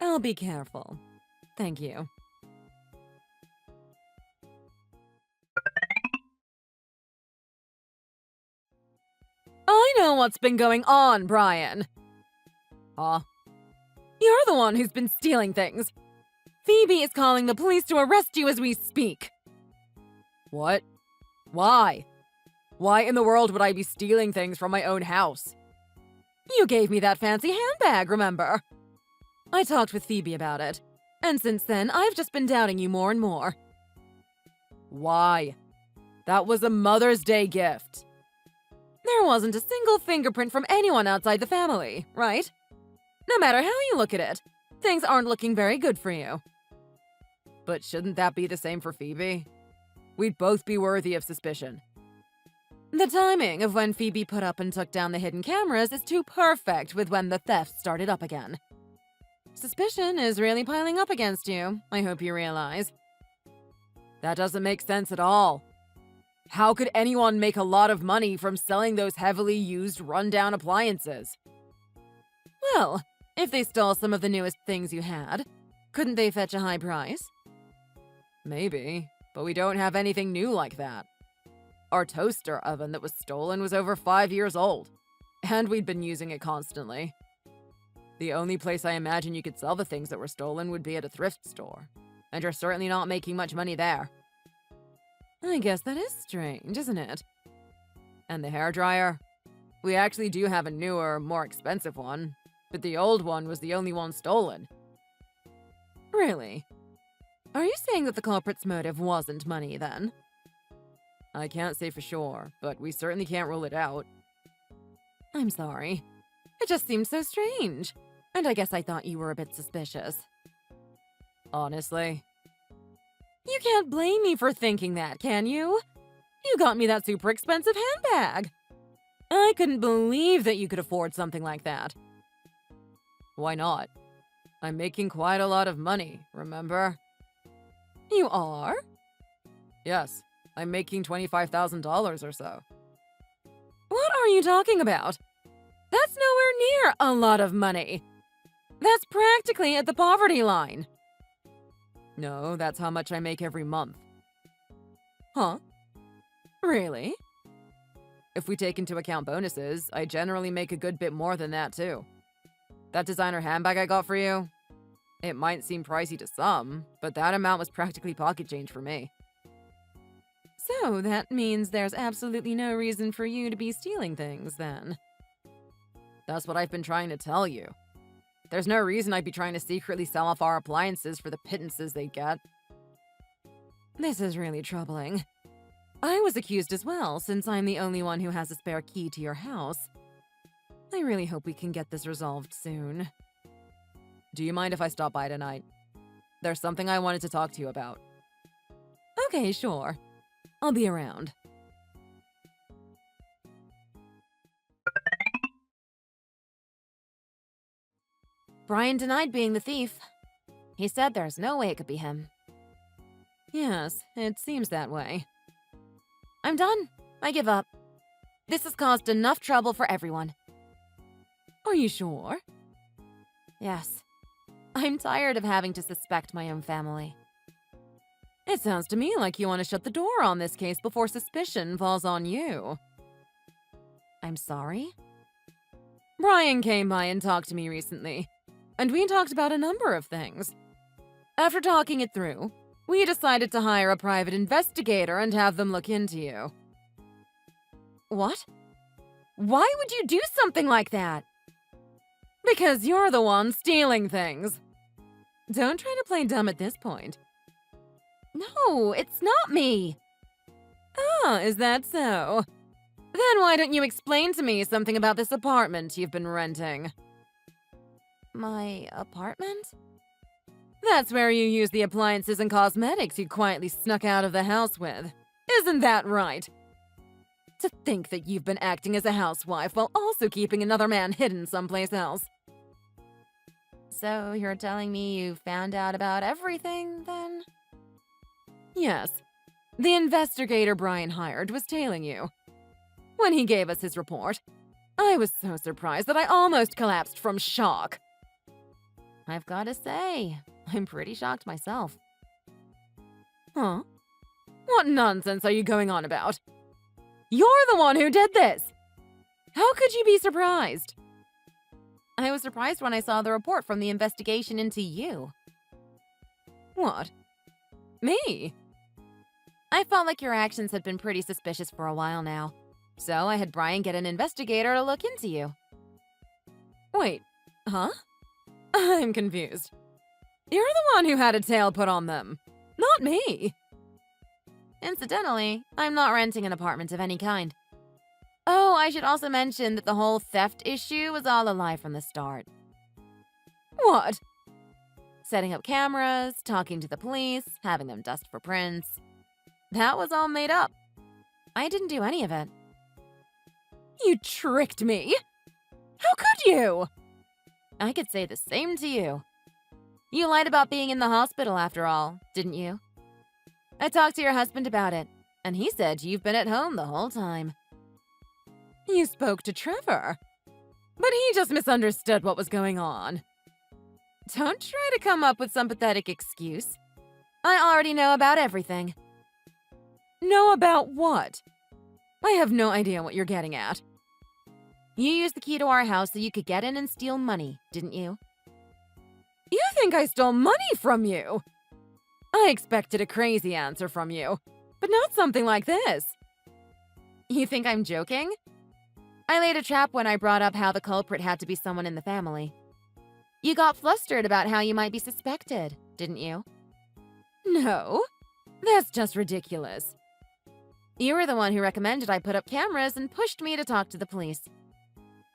I'll be careful. Thank you. I know what's been going on, Brian. You're the one who's been stealing things. Phoebe is calling the police to arrest you as we speak. What? Why? Why in the world would I be stealing things from my own house? You gave me that fancy handbag, remember? I talked with Phoebe about it, and since then, I've just been doubting you more and more. Why? That was a Mother's Day gift. There wasn't a single fingerprint from anyone outside the family, right? No matter how you look at it, things aren't looking very good for you. But shouldn't that be the same for Phoebe? We'd both be worthy of suspicion. The timing of when Phoebe put up and took down the hidden cameras is too perfect with when the theft started up again. Suspicion is really piling up against you, I hope you realize. That doesn't make sense at all. How could anyone make a lot of money from selling those heavily used, rundown appliances? Well, if they stole some of the newest things you had, couldn't they fetch a high price? Maybe, but we don't have anything new like that. Our toaster oven that was stolen was over 5 years old, and we'd been using it constantly. The only place I imagine you could sell the things that were stolen would be at a thrift store, and you're certainly not making much money there. I guess that is strange, isn't it? And the hairdryer? We actually do have a newer, more expensive one, but the old one was the only one stolen. Really? Are you saying that the culprit's motive wasn't money, then? I can't say for sure, but we certainly can't rule it out. I'm sorry. It just seemed so strange, and I guess I thought you were a bit suspicious. Honestly? You can't blame me for thinking that, can you? You got me that super expensive handbag. I couldn't believe that you could afford something like that. Why not? I'm making quite a lot of money, remember? You are? Yes, I'm making $25,000 or so. What are you talking about? That's nowhere near a lot of money. That's practically at the poverty line. No, that's how much I make every month. Huh? Really? If we take into account bonuses, I generally make a good bit more than that, too. That designer handbag I got for you? It might seem pricey to some, but that amount was practically pocket change for me. So that means there's absolutely no reason for you to be stealing things, then. That's what I've been trying to tell you. There's no reason I'd be trying to secretly sell off our appliances for the pittances they get. This is really troubling. I was accused as well, since I'm the only one who has a spare key to your house. I really hope we can get this resolved soon. Do you mind if I stop by tonight? There's something I wanted to talk to you about. Okay, sure. I'll be around. Brian denied being the thief. He said there's no way it could be him. Yes, it seems that way. I'm done. I give up. This has caused enough trouble for everyone. Are you sure? Yes. I'm tired of having to suspect my own family. It sounds to me like you want to shut the door on this case before suspicion falls on you. I'm sorry? Brian came by and talked to me recently, and we talked about a number of things. After talking it through, we decided to hire a private investigator and have them look into you. What? Why would you do something like that? Because you're the one stealing things. Don't try to play dumb at this point. No, it's not me. Ah, is that so? Then why don't you explain to me something about this apartment you've been renting? My apartment? That's where you use the appliances and cosmetics you quietly snuck out of the house with. Isn't that right? To think that you've been acting as a housewife while also keeping another man hidden someplace else. So you're telling me you found out about everything, then? Yes. The investigator Brian hired was tailing you. When he gave us his report, I was so surprised that I almost collapsed from shock. I've got to say, I'm pretty shocked myself. Huh? What nonsense are you going on about? You're the one who did this! How could you be surprised? I was surprised when I saw the report from the investigation into you. What? Me? I felt like your actions had been pretty suspicious for a while now, so I had Brian get an investigator to look into you. Wait, huh? I'm confused. You're the one who had a tail put on them, not me. Incidentally, I'm not renting an apartment of any kind. Oh, I should also mention that the whole theft issue was all a lie from the start. What? Setting up cameras, talking to the police, having them dust for prints. That was all made up. I didn't do any of it. You tricked me? How could you? I could say the same to you. You lied about being in the hospital after all, didn't you? I talked to your husband about it, and he said you've been at home the whole time. You spoke to Trevor, but he just misunderstood what was going on. Don't try to come up with some pathetic excuse. I already know about everything. Know about what? I have no idea what you're getting at. You used the key to our house so you could get in and steal money, didn't you? You think I stole money from you? I expected a crazy answer from you, but not something like this. You think I'm joking? I laid a trap when I brought up how the culprit had to be someone in the family. You got flustered about how you might be suspected, didn't you? No, that's just ridiculous. You were the one who recommended I put up cameras and pushed me to talk to the police.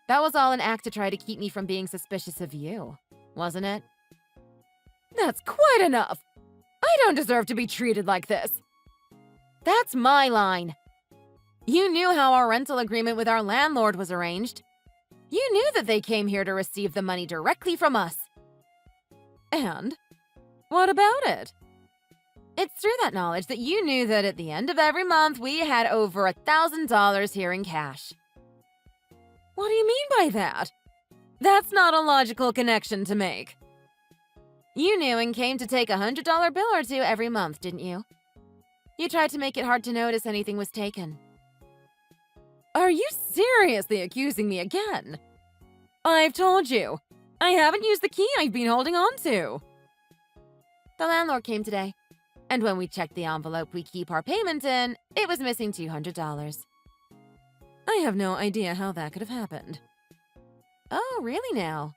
That was all an act to try to keep me from being suspicious of you, wasn't it? That's quite enough! I don't deserve to be treated like this. That's my line. You knew how our rental agreement with our landlord was arranged. You knew that they came here to receive the money directly from us. And? What about it? It's through that knowledge that you knew that at the end of every month we had over $1,000 here in cash. What do you mean by that? That's not a logical connection to make. You knew and came to take a $100 bill or two every month, didn't you? You tried to make it hard to notice anything was taken. Are you seriously accusing me again? I've told you, I haven't used the key I've been holding on to. The landlord came today, and when we checked the envelope we keep our payment in, it was missing $200. I have no idea how that could have happened. Oh, really now?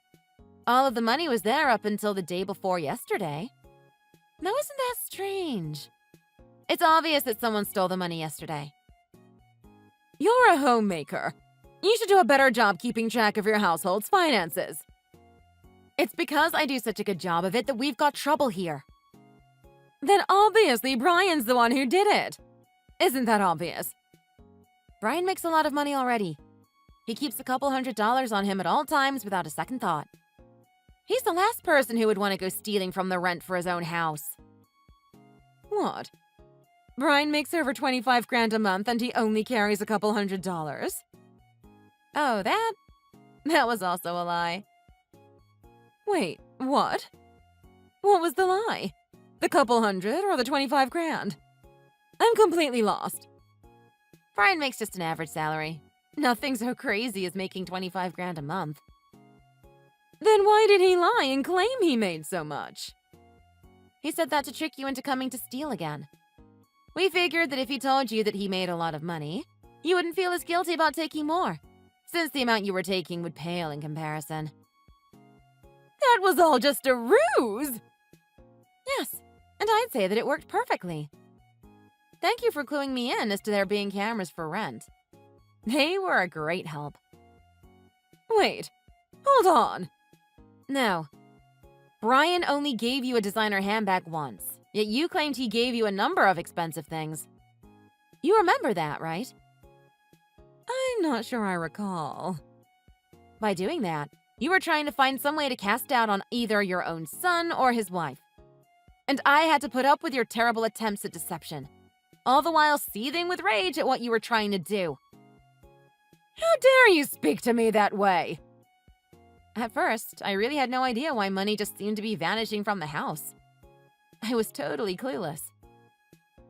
All of the money was there up until the day before yesterday. Now isn't that strange? It's obvious that someone stole the money yesterday. You're a homemaker. You should do a better job keeping track of your household's finances. It's because I do such a good job of it that we've got trouble here. Then obviously Brian's the one who did it. Isn't that obvious? Brian makes a lot of money already. He keeps a couple $100 on him at all times without a second thought. He's the last person who would want to go stealing from the rent for his own house. What? Brian makes over 25 grand a month and he only carries a couple $100? Oh, that was also a lie. Wait, what? What was the lie? The couple hundred or the 25 grand? I'm completely lost. Brian makes just an average salary. Nothing so crazy as making 25 grand a month. Then why did he lie and claim he made so much? He said that to trick you into coming to steal again. We figured that if he told you that he made a lot of money, you wouldn't feel as guilty about taking more, since the amount you were taking would pale in comparison. That was all just a ruse! Yes, and I'd say that it worked perfectly. Thank you for cluing me in as to there being cameras for rent. They were a great help. Wait, hold on. No. Brian only gave you a designer handbag once, yet you claimed he gave you a number of expensive things. You remember that, right? I'm not sure I recall. By doing that, you were trying to find some way to cast doubt on either your own son or his wife. And I had to put up with your terrible attempts at deception, all the while seething with rage at what you were trying to do. How dare you speak to me that way? At first, I really had no idea why money just seemed to be vanishing from the house. I was totally clueless.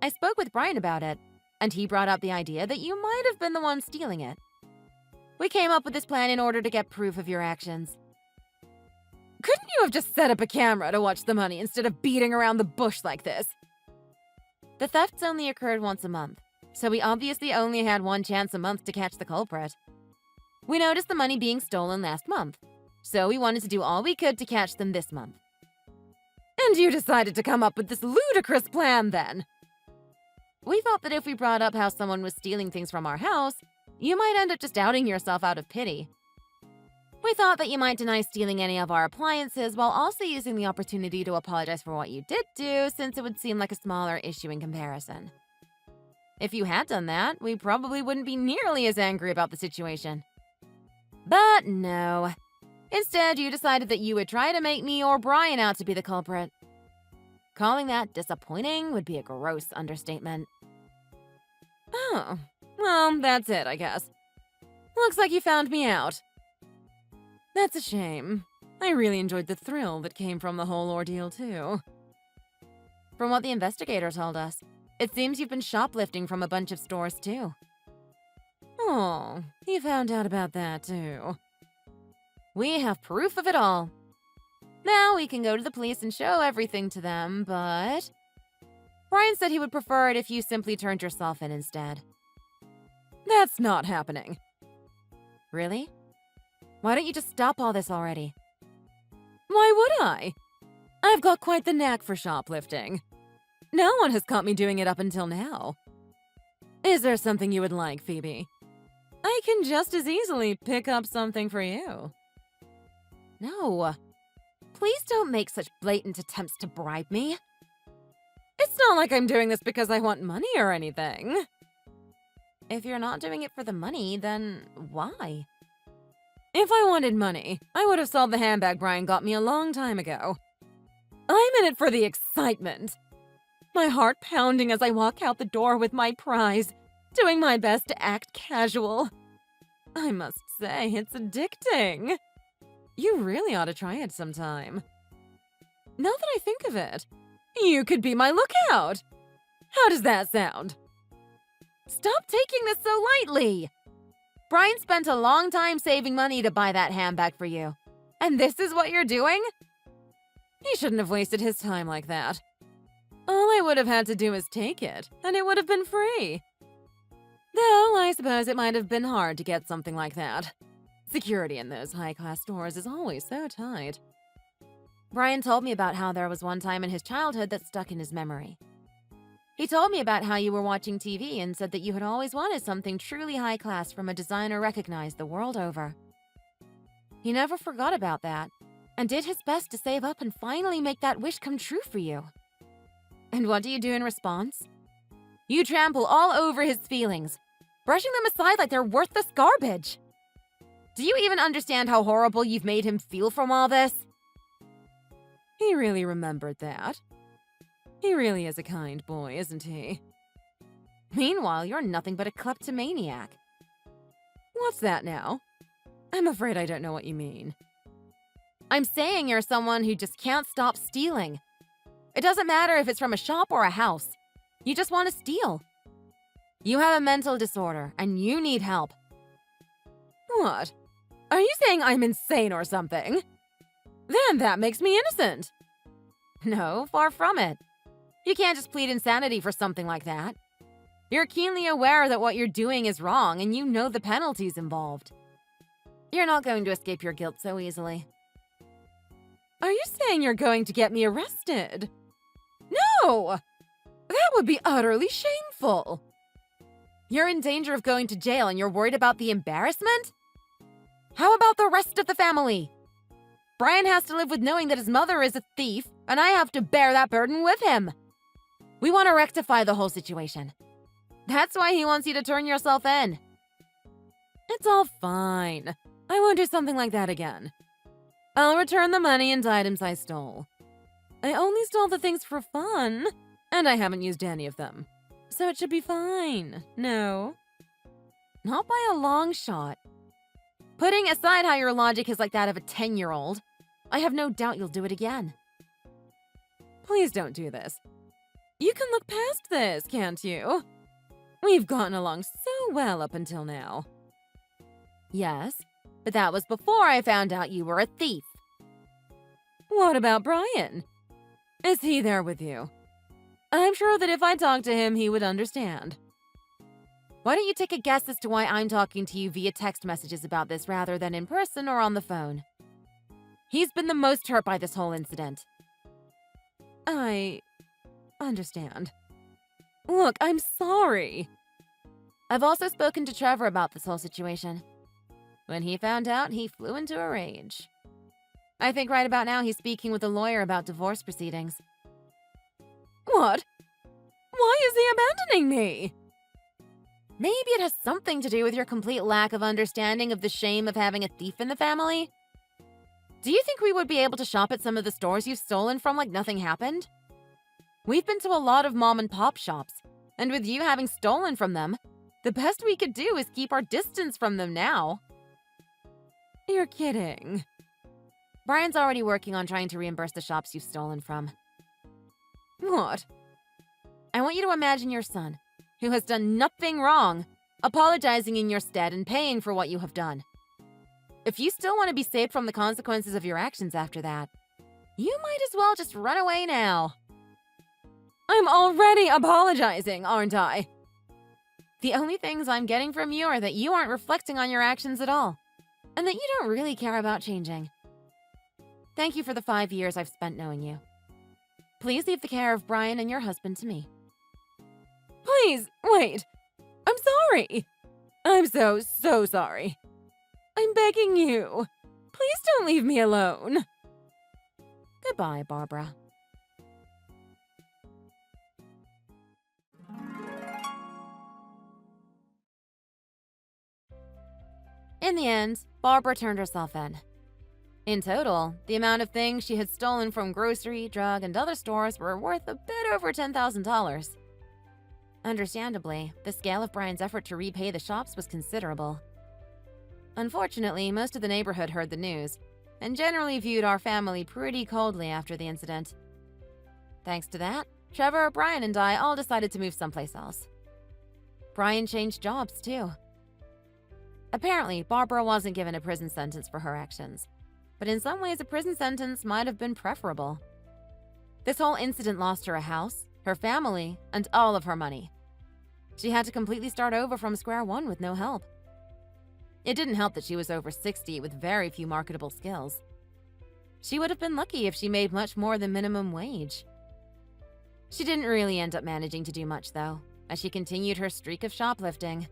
I spoke with Brian about it, and he brought up the idea that you might have been the one stealing it. We came up with this plan in order to get proof of your actions. Couldn't you have just set up a camera to watch the money instead of beating around the bush like this? The thefts only occurred once a month, so we obviously only had one chance a month to catch the culprit. We noticed the money being stolen last month, so we wanted to do all we could to catch them this month. And you decided to come up with this ludicrous plan then? We thought that if we brought up how someone was stealing things from our house, you might end up just outing yourself out of pity. We thought that you might deny stealing any of our appliances while also using the opportunity to apologize for what you did do, since it would seem like a smaller issue in comparison. If you had done that, we probably wouldn't be nearly as angry about the situation. But no. Instead, you decided that you would try to make me or Brian out to be the culprit. Calling that disappointing would be a gross understatement. Oh, well, that's it, I guess. Looks like you found me out. That's a shame. I really enjoyed the thrill that came from the whole ordeal, too. From what the investigator told us, it seems you've been shoplifting from a bunch of stores, too. Oh, you found out about that, too. We have proof of it all. Now we can go to the police and show everything to them, but... Brian said he would prefer it if you simply turned yourself in instead. That's not happening. Really? Why don't you just stop all this already? Why would I? I've got quite the knack for shoplifting. No one has caught me doing it up until now. Is there something you would like, Phoebe? I can just as easily pick up something for you. No. Please don't make such blatant attempts to bribe me. It's not like I'm doing this because I want money or anything. If you're not doing it for the money, then why? If I wanted money, I would have sold the handbag Brian got me a long time ago. I'm in it for the excitement. My heart pounding as I walk out the door with my prize, doing my best to act casual. I must say, it's addicting. You really ought to try it sometime. Now that I think of it, you could be my lookout. How does that sound? Stop taking this so lightly. Brian spent a long time saving money to buy that handbag for you. And this is what you're doing? He shouldn't have wasted his time like that. All I would have had to do is take it, and it would have been free. Though, I suppose it might have been hard to get something like that. Security in those high-class stores is always so tight. Brian told me about how there was one time in his childhood that stuck in his memory. He told me about how you were watching TV and said that you had always wanted something truly high-class from a designer recognized the world over. He never forgot about that, and did his best to save up and finally make that wish come true for you. And what do you do in response? You trample all over his feelings, brushing them aside like they're worthless garbage. Do you even understand how horrible you've made him feel from all this? He really remembered that. He really is a kind boy, isn't he? Meanwhile, you're nothing but a kleptomaniac. What's that now? I'm afraid I don't know what you mean. I'm saying you're someone who just can't stop stealing. It doesn't matter if it's from a shop or a house. You just want to steal. You have a mental disorder, and you need help. What? Are you saying I'm insane or something? Then that makes me innocent. No, far from it. You can't just plead insanity for something like that. You're keenly aware that what you're doing is wrong, and you know the penalties involved. You're not going to escape your guilt so easily. Are you saying you're going to get me arrested? No! That would be utterly shameful. You're in danger of going to jail and you're worried about the embarrassment? How about the rest of the family? Brian has to live with knowing that his mother is a thief, and I have to bear that burden with him. We want to rectify the whole situation. That's why he wants you to turn yourself in. It's all fine. I won't do something like that again. I'll return the money and items I stole. I only stole the things for fun, and I haven't used any of them. So it should be fine, no? Not by a long shot. Putting aside how your logic is like that of a 10-year-old, I have no doubt you'll do it again. Please don't do this. You can look past this, can't you? We've gotten along so well up until now. Yes, but that was before I found out you were a thief. What about Brian? Is he there with you? I'm sure that if I talked to him, he would understand. Why don't you take a guess as to why I'm talking to you via text messages about this rather than in person or on the phone? He's been the most hurt by this whole incident. I understand. Look, I'm sorry. I've also spoken to Trevor about this whole situation. When he found out, he flew into a rage. I think right about now he's speaking with a lawyer about divorce proceedings. What? Why is he abandoning me? Maybe it has something to do with your complete lack of understanding of the shame of having a thief in the family. Do you think we would be able to shop at some of the stores you've stolen from like nothing happened? We've been to a lot of mom-and-pop shops, and with you having stolen from them, the best we could do is keep our distance from them now. You're kidding. Brian's already working on trying to reimburse the shops you've stolen from. What? I want you to imagine your son, who has done nothing wrong, apologizing in your stead and paying for what you have done. If you still want to be saved from the consequences of your actions after that, you might as well just run away now. I'm already apologizing, aren't I? The only things I'm getting from you are that you aren't reflecting on your actions at all, and that you don't really care about changing. Thank you for the 5 years I've spent knowing you. Please leave the care of Brian and your husband to me. Please, wait. I'm sorry. I'm so sorry. I'm begging you. Please don't leave me alone. Goodbye, Barbara. In the end, Barbara turned herself in. In total, the amount of things she had stolen from grocery, drug, and other stores were worth a bit over $10,000. Understandably, the scale of Brian's effort to repay the shops was considerable. Unfortunately, most of the neighborhood heard the news, and generally viewed our family pretty coldly after the incident. Thanks to that, Trevor, Brian, and I all decided to move someplace else. Brian changed jobs, too. Apparently, Barbara wasn't given a prison sentence for her actions, but in some ways a prison sentence might have been preferable. This whole incident lost her a house, her family, and all of her money. She had to completely start over from square one with no help. It didn't help that she was over 60 with very few marketable skills. She would have been lucky if she made much more than minimum wage. She didn't really end up managing to do much, though, as she continued her streak of shoplifting.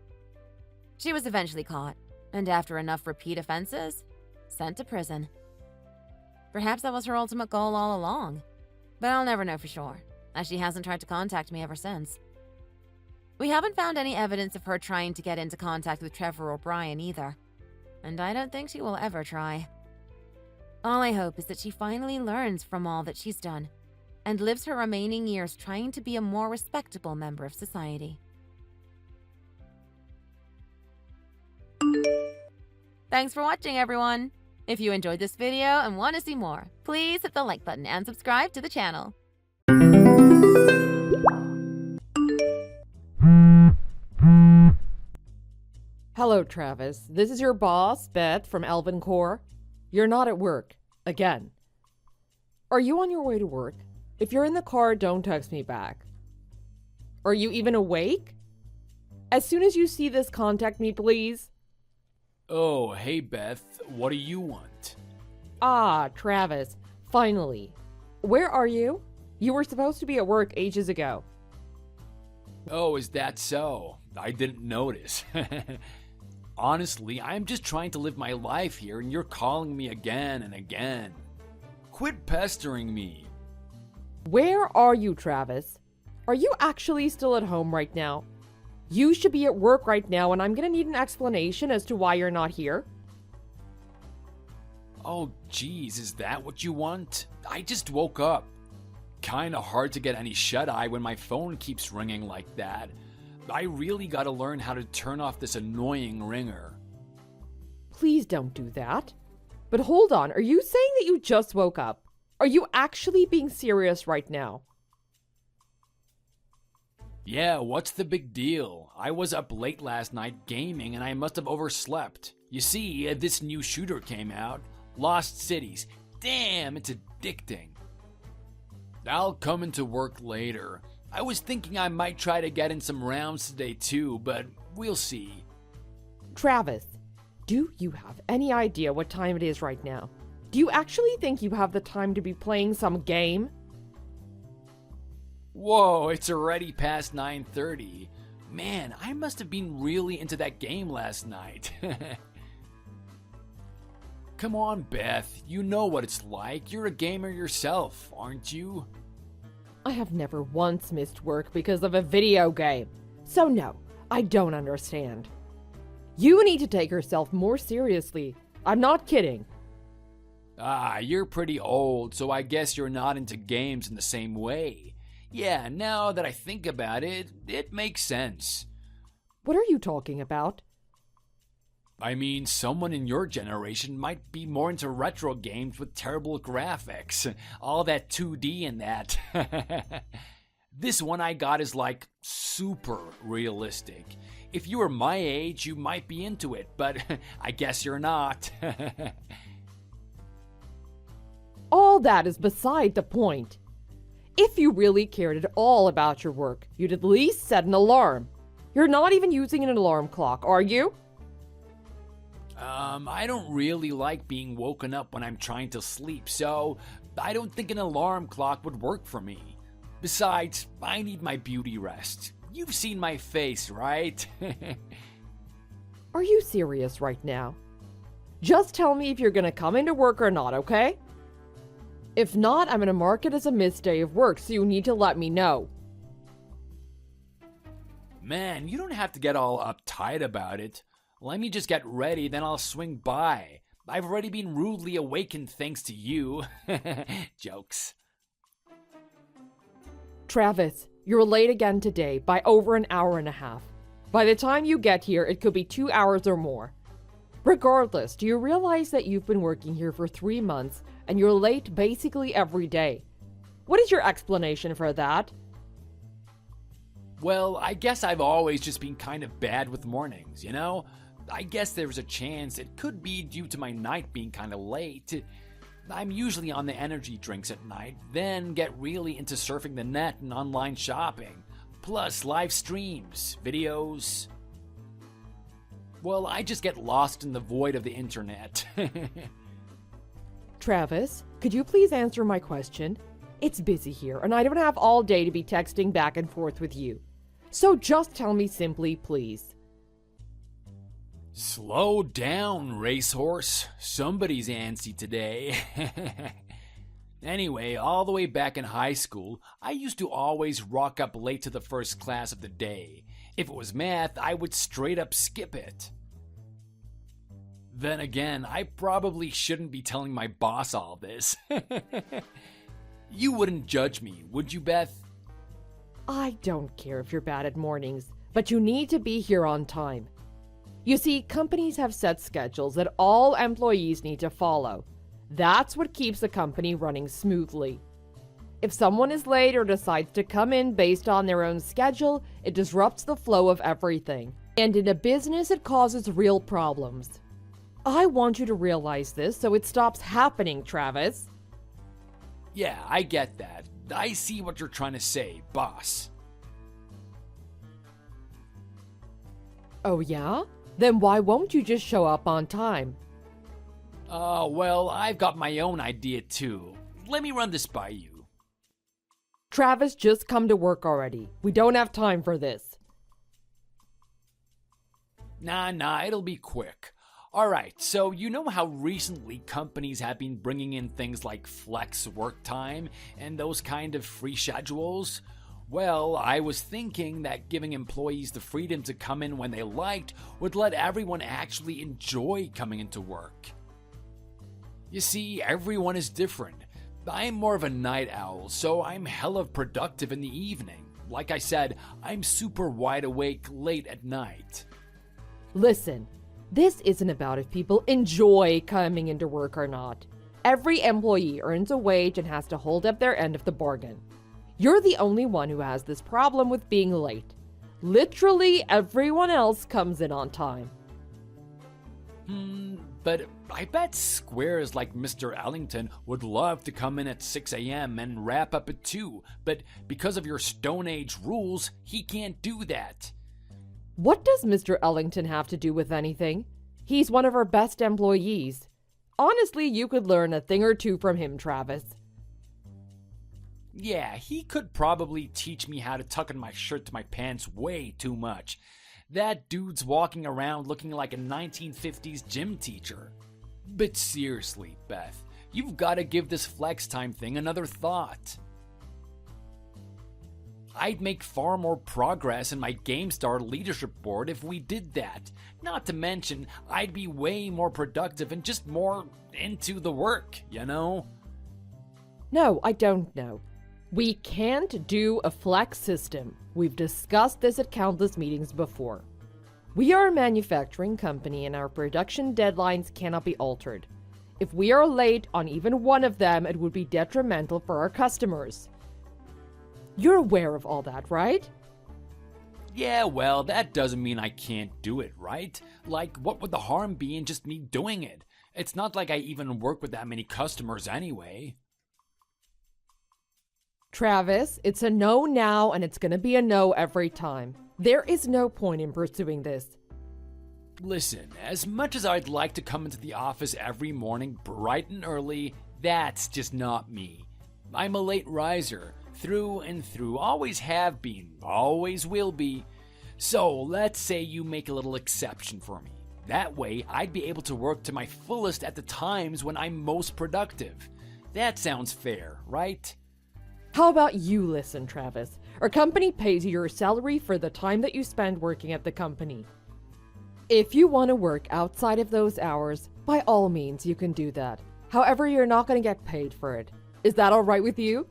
She was eventually caught, and after enough repeat offenses, sent to prison. Perhaps that was her ultimate goal all along, but I'll never know for sure, as she hasn't tried to contact me ever since. We haven't found any evidence of her trying to get into contact with Trevor or Brian either, and I don't think she will ever try. All I hope is that she finally learns from all that she's done, and lives her remaining years trying to be a more respectable member of society. Thanks for watching, everyone! If you enjoyed this video and want to see more, please hit the like button and subscribe to the channel. Hello, Travis. This is your boss, Beth, from Elven Core. You're not at work. Again. Are you on your way to work? If you're in the car, don't text me back. Are you even awake? As soon as you see this, contact me, please. Oh, hey Beth, what do you want? Ah, Travis. Finally. Where are you? You were supposed to be at work ages ago. Oh, is that so? I didn't notice. Honestly, I'm just trying to live my life here and you're calling me again and again. Quit pestering me. Where are you, Travis? Are you actually still at home right now? You should be at work right now, and I'm gonna need an explanation as to why you're not here. Oh, geez, is that what you want? I just woke up. Kinda hard to get any shut-eye when my phone keeps ringing like that. I really gotta learn how to turn off this annoying ringer. Please don't do that. But hold on, are you saying that you just woke up? Are you actually being serious right now? Yeah, what's the big deal? I was up late last night gaming and I must have overslept. You see, this new shooter came out, Lost Cities. Damn, it's addicting. I'll come into work later. I was thinking I might try to get in some rounds today too, but we'll see. Travis, do you have any idea what time it is right now? Do you actually think you have the time to be playing some game? Whoa, it's already past 9:30. Man, I must have been really into that game last night. Come on, Beth. You know what it's like. You're a gamer yourself, aren't you? I have never once missed work because of a video game. So no, I don't understand. You need to take yourself more seriously. I'm not kidding. Ah, you're pretty old, so I guess you're not into games in the same way. Yeah, now that I think about it, it makes sense. What are you talking about? I mean, someone in your generation might be more into retro games with terrible graphics. All that 2D and that. This one I got is like super realistic. If you were my age, you might be into it, but I guess you're not. All that is beside the point. If you really cared at all about your work, you'd at least set an alarm. You're not even using an alarm clock, are you? I don't really like being woken up when I'm trying to sleep, so I don't think an alarm clock would work for me. Besides, I need my beauty rest. You've seen my face, right? Are you serious right now? Just tell me if you're gonna come into work or not, okay? If not, I'm gonna mark it as a missed day of work, so you need to let me know. Man, you don't have to get all uptight about it. Let me just get ready, then I'll swing by. I've already been rudely awakened thanks to you. Jokes. Travis, you're late again today by over an hour and a half. By the time you get here, it could be 2 hours or more. Regardless, do you realize that you've been working here for 3 months and you're late basically every day? What is your explanation for that? Well, I guess I've always just been kind of bad with mornings, you know? I guess there's a chance it could be due to my night being kinda late. I'm usually on the energy drinks at night, then get really into surfing the net and online shopping. Plus live streams, videos. Well, I just get lost in the void of the internet. Travis, could you please answer my question? It's busy here, and I don't have all day to be texting back and forth with you. So just tell me simply, please. Slow down, racehorse. Somebody's antsy today. Anyway, all the way back in high school, I used to always rock up late to the first class of the day. If it was math, I would straight up skip it. Then again, I probably shouldn't be telling my boss all this. You wouldn't judge me, would you, Beth? I don't care if you're bad at mornings, but you need to be here on time. You see, companies have set schedules that all employees need to follow. That's what keeps a company running smoothly. If someone is late or decides to come in based on their own schedule, it disrupts the flow of everything. And in a business, it causes real problems. I want you to realize this so it stops happening, Travis. Yeah, I get that. I see what you're trying to say, boss. Oh yeah? Then why won't you just show up on time? Well, I've got my own idea too. Let me run this by you. Travis, just come to work already. We don't have time for this. Nah, it'll be quick. Alright, so you know how recently companies have been bringing in things like flex work time and those kind of free schedules? Well, I was thinking that giving employees the freedom to come in when they liked would let everyone actually enjoy coming into work. You see, everyone is different. I'm more of a night owl, so I'm hella productive in the evening. Like I said, I'm super wide awake late at night. Listen, this isn't about if people enjoy coming into work or not. Every employee earns a wage and has to hold up their end of the bargain. You're the only one who has this problem with being late. Literally everyone else comes in on time. But I bet squares like Mr. Ellington would love to come in at 6 a.m. and wrap up at 2, but because of your Stone Age rules, he can't do that. What does Mr. Ellington have to do with anything? He's one of our best employees. Honestly, you could learn a thing or two from him, Travis. Yeah, he could probably teach me how to tuck in my shirt to my pants way too much. That dude's walking around looking like a 1950s gym teacher. But seriously, Beth, you've got to give this flex time thing another thought. I'd make far more progress in my GameStar leadership board if we did that. Not to mention, I'd be way more productive and just more into the work, you know? No, I don't know. We can't do a flex system. We've discussed this at countless meetings before. We are a manufacturing company and our production deadlines cannot be altered. If we are late on even one of them, it would be detrimental for our customers. You're aware of all that, right? Yeah, well, that doesn't mean I can't do it, right? Like, what would the harm be in just me doing it? It's not like I even work with that many customers anyway. Travis, it's a no now and it's gonna be a no every time. There is no point in pursuing this. Listen, as much as I'd like to come into the office every morning bright and early, that's just not me. I'm a late riser, through and through, always have been, always will be. So let's say you make a little exception for me. That way, I'd be able to work to my fullest at the times when I'm most productive. That sounds fair, right? How about you listen, Travis? Our company pays you your salary for the time that you spend working at the company. If you want to work outside of those hours, by all means you can do that. However, you're not going to get paid for it. Is that all right with you?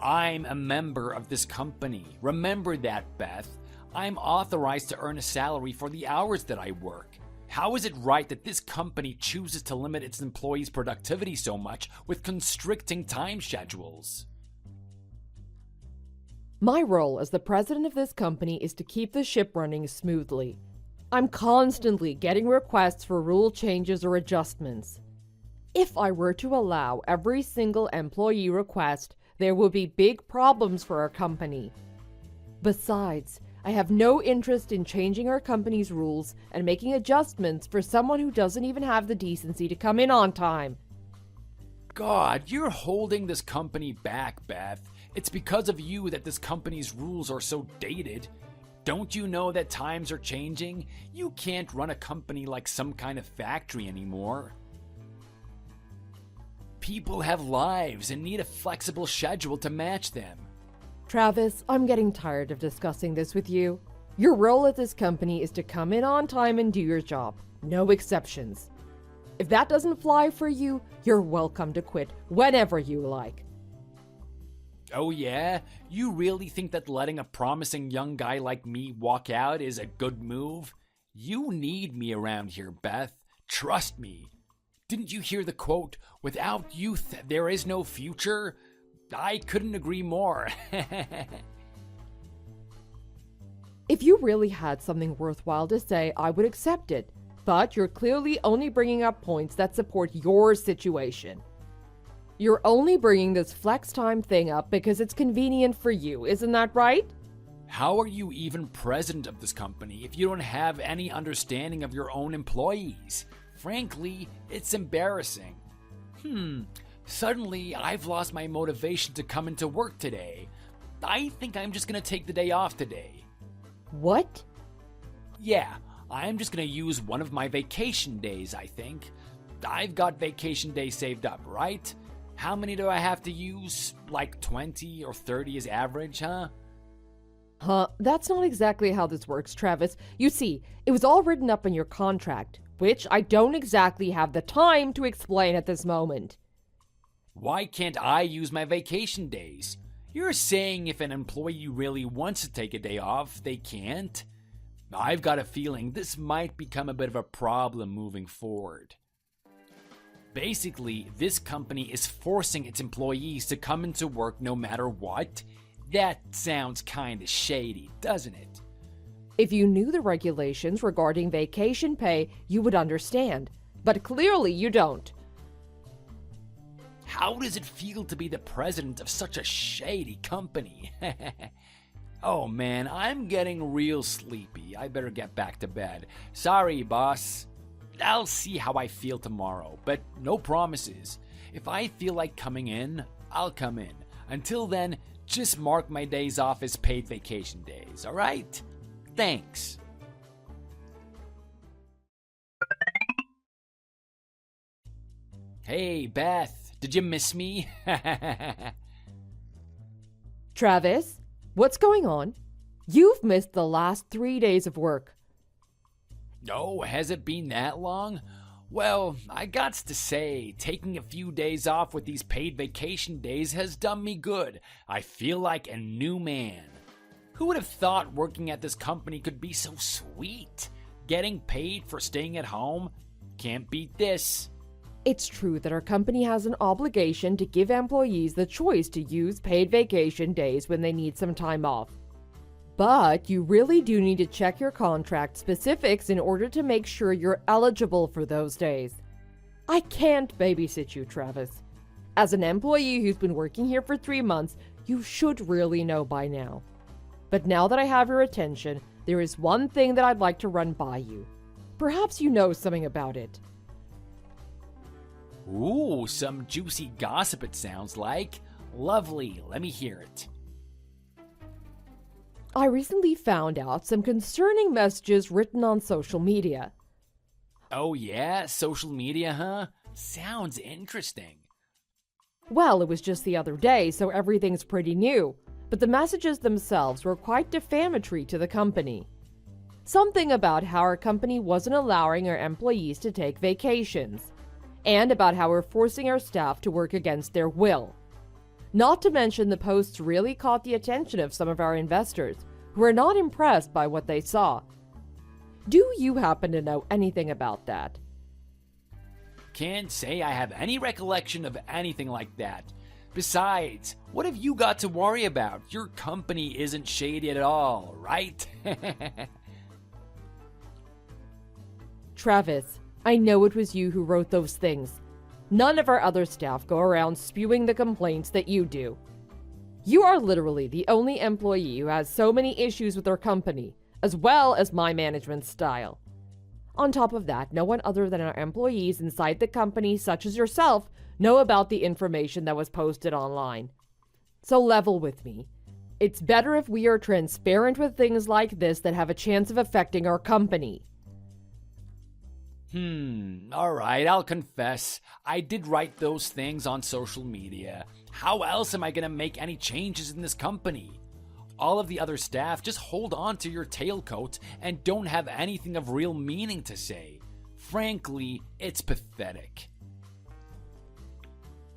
I'm a member of this company. Remember that, Beth. I'm authorized to earn a salary for the hours that I work. How is it right that this company chooses to limit its employees' productivity so much with constricting time schedules? My role as the president of this company is to keep the ship running smoothly. I'm constantly getting requests for rule changes or adjustments. If I were to allow every single employee request, there would be big problems for our company. Besides, I have no interest in changing our company's rules and making adjustments for someone who doesn't even have the decency to come in on time. God, you're holding this company back, Beth. It's because of you that this company's rules are so dated. Don't you know that times are changing? You can't run a company like some kind of factory anymore. People have lives and need a flexible schedule to match them. Travis, I'm getting tired of discussing this with you. Your role at this company is to come in on time and do your job. No exceptions. If that doesn't fly for you, you're welcome to quit whenever you like. Oh yeah? You really think that letting a promising young guy like me walk out is a good move? You need me around here, Beth. Trust me. Didn't you hear the quote, "Without youth, there is no future"? I couldn't agree more. If you really had something worthwhile to say, I would accept it. But you're clearly only bringing up points that support your situation. You're only bringing this flex time thing up because it's convenient for you, isn't that right? How are you even president of this company if you don't have any understanding of your own employees? Frankly, it's embarrassing. Suddenly, I've lost my motivation to come into work today. I think I'm just gonna take the day off today. What? Yeah, I'm just gonna use one of my vacation days, I think. I've got vacation days saved up, right? How many do I have to use? Like 20 or 30 is average, huh? That's not exactly how this works, Travis. You see, it was all written up in your contract, which I don't exactly have the time to explain at this moment. Why can't I use my vacation days? You're saying if an employee really wants to take a day off, they can't? I've got a feeling this might become a bit of a problem moving forward. Basically, this company is forcing its employees to come into work no matter what. That sounds kinda shady, doesn't it? If you knew the regulations regarding vacation pay, you would understand. But clearly you don't. How does it feel to be the president of such a shady company? Oh man, I'm getting real sleepy. I better get back to bed. Sorry, boss. I'll see how I feel tomorrow, but no promises. If I feel like coming in, I'll come in. Until then, just mark my days off as paid vacation days, alright? Thanks. Hey, Beth, did you miss me? Travis, what's going on? You've missed the last 3 days of work. Oh, has it been that long? Well, I gots to say, taking a few days off with these paid vacation days has done me good. I feel like a new man. Who would have thought working at this company could be so sweet? Getting paid for staying at home? Can't beat this. It's true that our company has an obligation to give employees the choice to use paid vacation days when they need some time off. But you really do need to check your contract specifics in order to make sure you're eligible for those days. I can't babysit you, Travis. As an employee who's been working here for 3 months, you should really know by now. But now that I have your attention, there is one thing that I'd like to run by you. Perhaps you know something about it. Ooh, some juicy gossip it sounds like. Lovely, let me hear it. I recently found out some concerning messages written on social media. Oh yeah, social media, huh? Sounds interesting. Well, it was just the other day, so everything's pretty new. But the messages themselves were quite defamatory to the company. Something about how our company wasn't allowing our employees to take vacations. And about how we're forcing our staff to work against their will. Not to mention the posts really caught the attention of some of our investors, who are not impressed by what they saw. Do you happen to know anything about that? Can't say I have any recollection of anything like that. Besides, what have you got to worry about? Your company isn't shady at all, right? Travis, I know it was you who wrote those things. None of our other staff go around spewing the complaints that you do. You are literally the only employee who has so many issues with our company, as well as my management style. On top of that, no one other than our employees inside the company, such as yourself, know about the information that was posted online. So level with me. It's better if we are transparent with things like this that have a chance of affecting our company. Alright, I'll confess. I did write those things on social media. How else am I gonna make any changes in this company? All of the other staff just hold on to your tailcoat and don't have anything of real meaning to say. Frankly, it's pathetic.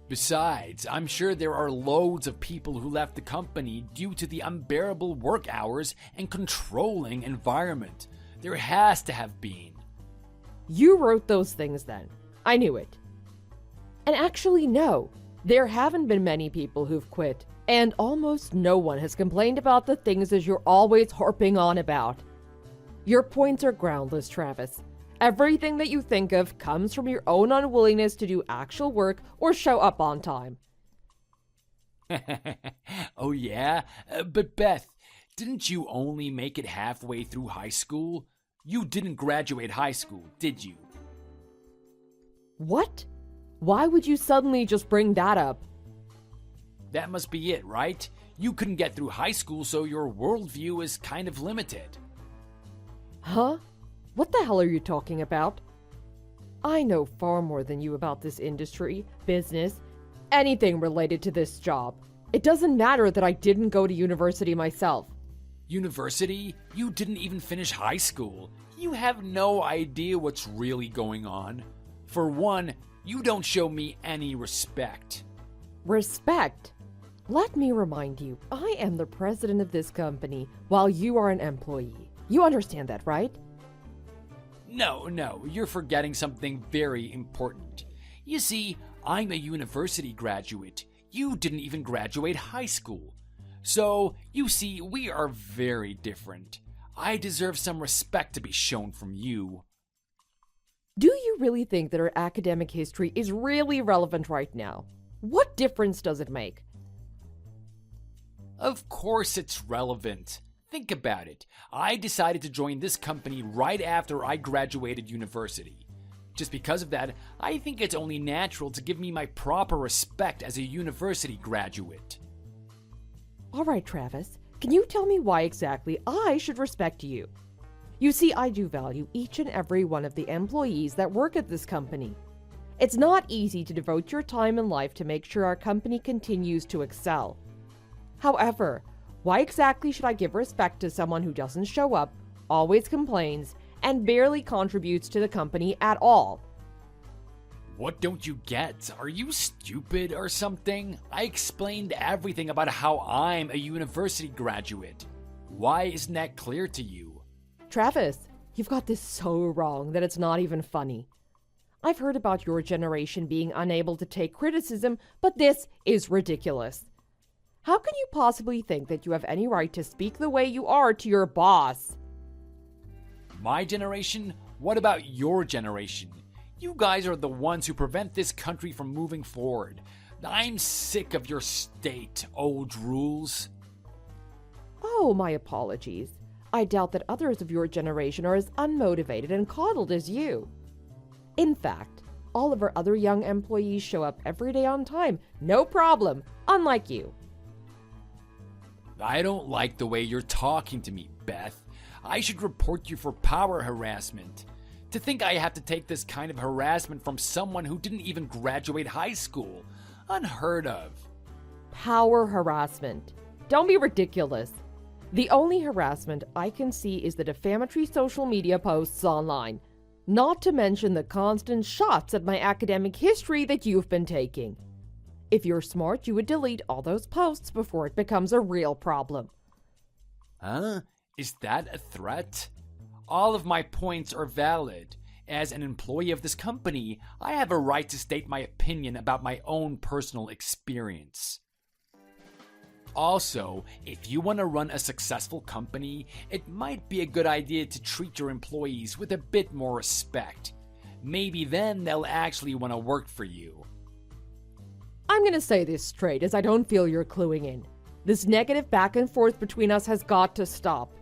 Besides, I'm sure there are loads of people who left the company due to the unbearable work hours and controlling environment. There has to have been. You wrote those things then. I knew it. And actually, no. There haven't been many people who've quit, and almost no one has complained about the things that you're always harping on about. Your points are groundless, Travis. Everything that you think of comes from your own unwillingness to do actual work or show up on time. Oh yeah? But Beth, didn't you only make it halfway through high school? You didn't graduate high school, did you? What? Why would you suddenly just bring that up? That must be it, right? You couldn't get through high school, so your worldview is kind of limited. Huh? What the hell are you talking about? I know far more than you about this industry, business, anything related to this job. It doesn't matter that I didn't go to university myself. University? You didn't even finish high school. You have no idea what's really going on. For one, you don't show me any respect. Respect? Let me remind you, I am the president of this company while you are an employee. You understand that, right? No, you're forgetting something very important. You see, I'm a university graduate. You didn't even graduate high school. So, you see, we are very different. I deserve some respect to be shown from you. Do you really think that our academic history is really relevant right now? What difference does it make? Of course it's relevant. Think about it. I decided to join this company right after I graduated university. Just because of that, I think it's only natural to give me my proper respect as a university graduate. All right, Travis, can you tell me why exactly I should respect you? You see, I do value each and every one of the employees that work at this company. It's not easy to devote your time and life to make sure our company continues to excel. However, why exactly should I give respect to someone who doesn't show up, always complains, and barely contributes to the company at all? What don't you get? Are you stupid or something? I explained everything about how I'm a university graduate. Why isn't that clear to you? Travis, you've got this so wrong that it's not even funny. I've heard about your generation being unable to take criticism, but this is ridiculous. How can you possibly think that you have any right to speak the way you are to your boss? My generation? What about your generation? You guys are the ones who prevent this country from moving forward. I'm sick of your state, old rules. Oh, my apologies. I doubt that others of your generation are as unmotivated and coddled as you. In fact, all of our other young employees show up every day on time, no problem, unlike you. I don't like the way you're talking to me, Beth. I should report you for power harassment. To think I have to take this kind of harassment from someone who didn't even graduate high school. Unheard of. Power harassment. Don't be ridiculous. The only harassment I can see is the defamatory social media posts online. Not to mention the constant shots at my academic history that you've been taking. If you're smart, you would delete all those posts before it becomes a real problem. Huh? Is that a threat? All of my points are valid. As an employee of this company, I have a right to state my opinion about my own personal experience. Also, if you want to run a successful company, it might be a good idea to treat your employees with a bit more respect. Maybe then they'll actually want to work for you. I'm gonna say this straight, as I don't feel you're cluing in. This negative back and forth between us has got to stop.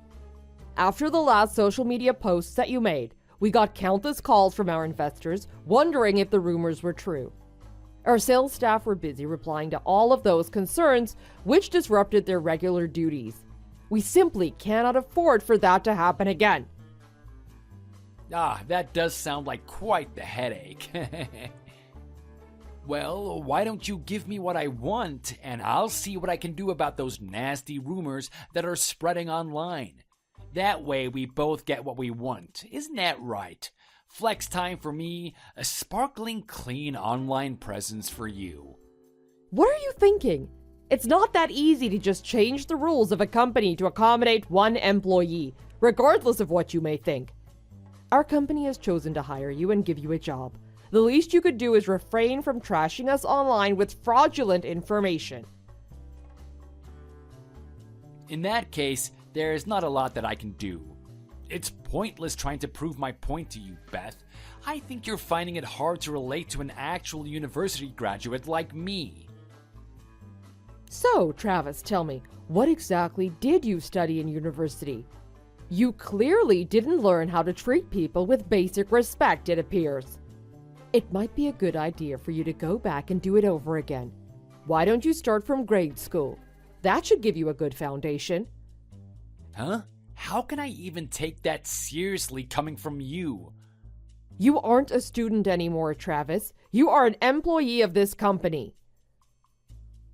After the last social media posts that you made, we got countless calls from our investors wondering if the rumors were true. Our sales staff were busy replying to all of those concerns, which disrupted their regular duties. We simply cannot afford for that to happen again. That does sound like quite the headache. Well, why don't you give me what I want, and I'll see what I can do about those nasty rumors that are spreading online. That way we both get what we want. Isn't that right? Flex time for me, a sparkling clean online presence for you. What are you thinking? It's not that easy to just change the rules of a company to accommodate one employee, regardless of what you may think. Our company has chosen to hire you and give you a job. The least you could do is refrain from trashing us online with fraudulent information. In that case, there's not a lot that I can do. It's pointless trying to prove my point to you, Beth. I think you're finding it hard to relate to an actual university graduate like me. So, Travis, tell me, what exactly did you study in university? You clearly didn't learn how to treat people with basic respect, it appears. It might be a good idea for you to go back and do it over again. Why don't you start from grade school? That should give you a good foundation. Huh? How can I even take that seriously coming from you? You aren't a student anymore, Travis. You are an employee of this company.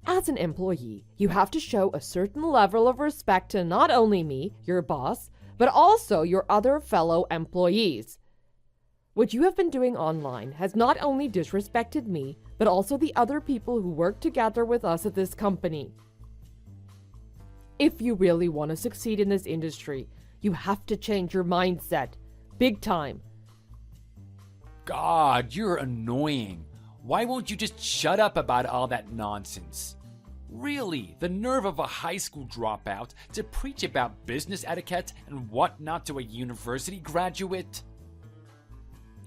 As an employee, you have to show a certain level of respect to not only me, your boss, but also your other fellow employees. What you have been doing online has not only disrespected me, but also the other people who work together with us at this company. If you really want to succeed in this industry, you have to change your mindset. Big time. God, you're annoying. Why won't you just shut up about all that nonsense? Really, the nerve of a high school dropout to preach about business etiquette and whatnot to a university graduate?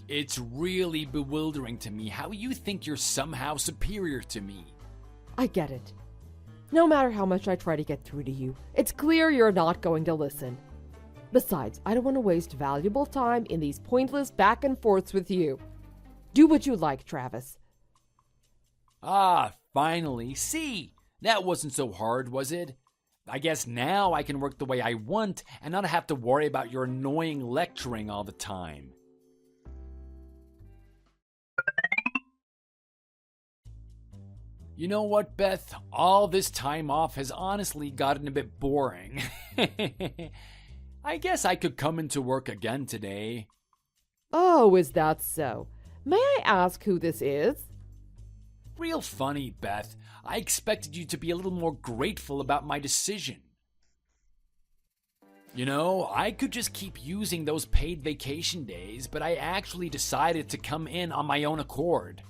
It's really bewildering to me how you think you're somehow superior to me. I get it. No matter how much I try to get through to you, it's clear you're not going to listen. Besides, I don't want to waste valuable time in these pointless back and forths with you. Do what you like, Travis. Finally. See, that wasn't so hard, was it? I guess now I can work the way I want and not have to worry about your annoying lecturing all the time. You know what, Beth? All this time off has honestly gotten a bit boring. I guess I could come into work again today. Oh, is that so? May I ask who this is? Real funny, Beth. I expected you to be a little more grateful about my decision. You know, I could just keep using those paid vacation days, but I actually decided to come in on my own accord.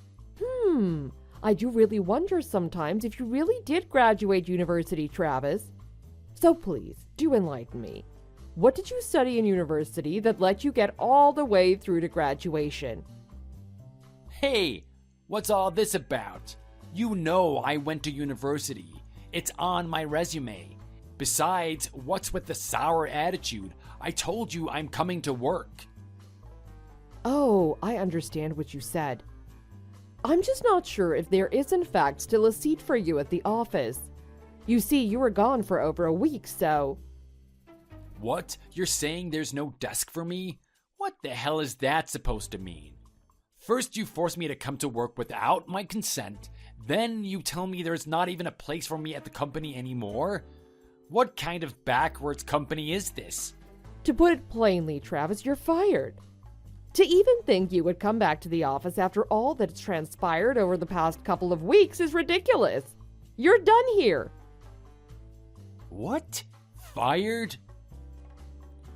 I do really wonder sometimes if you really did graduate university, Travis. So please, do enlighten me. What did you study in university that let you get all the way through to graduation? Hey, what's all this about? You know I went to university. It's on my resume. Besides, what's with the sour attitude? I told you I'm coming to work. Oh, I understand what you said. I'm just not sure if there is in fact still a seat for you at the office. You see, you were gone for over a week, so... What? You're saying there's no desk for me? What the hell is that supposed to mean? First you force me to come to work without my consent, then you tell me there's not even a place for me at the company anymore? What kind of backwards company is this? To put it plainly, Travis, you're fired. To even think you would come back to the office after all that's transpired over the past couple of weeks is ridiculous. You're done here. What? Fired?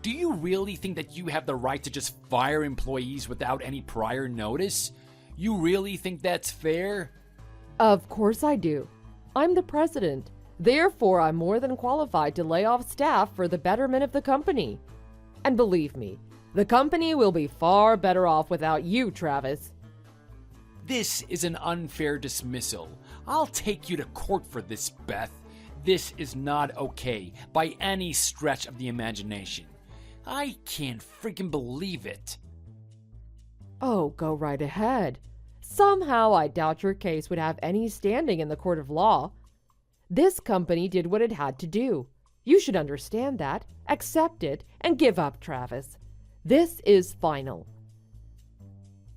Do you really think that you have the right to just fire employees without any prior notice? You really think that's fair? Of course I do. I'm the president. Therefore, I'm more than qualified to lay off staff for the betterment of the company. And believe me, the company will be far better off without you, Travis. This is an unfair dismissal. I'll take you to court for this, Beth. This is not okay by any stretch of the imagination. I can't freaking believe it. Oh, go right ahead. Somehow I doubt your case would have any standing in the court of law. This company did what it had to do. You should understand that, accept it, and give up, Travis. This is final.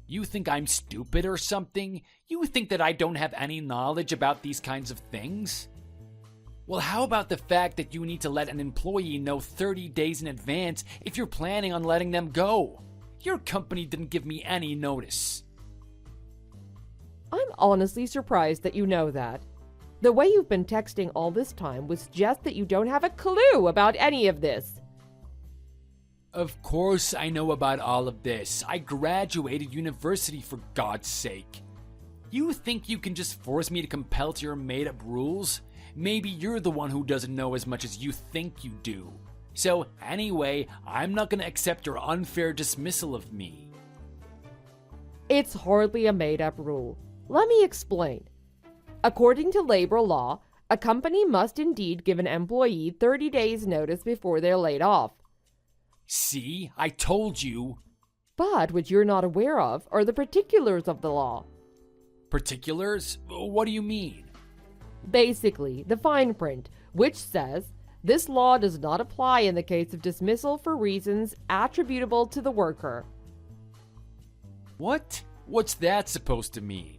You think I'm stupid or something? You think that I don't have any knowledge about these kinds of things? Well, how about the fact that you need to let an employee know 30 days in advance if you're planning on letting them go? Your company didn't give me any notice. I'm honestly surprised that you know that. The way you've been texting all this time would suggest that you don't have a clue about any of this. Of course I know about all of this. I graduated university, for God's sake. You think you can just force me to compel to your made-up rules? Maybe you're the one who doesn't know as much as you think you do. So anyway, I'm not going to accept your unfair dismissal of me. It's hardly a made-up rule. Let me explain. According to labor law, a company must indeed give an employee 30 days' notice before they're laid off. See, I told you. But what you're not aware of are the particulars of the law. Particulars? What do you mean? Basically, the fine print, which says, this law does not apply in the case of dismissal for reasons attributable to the worker. What? What's that supposed to mean?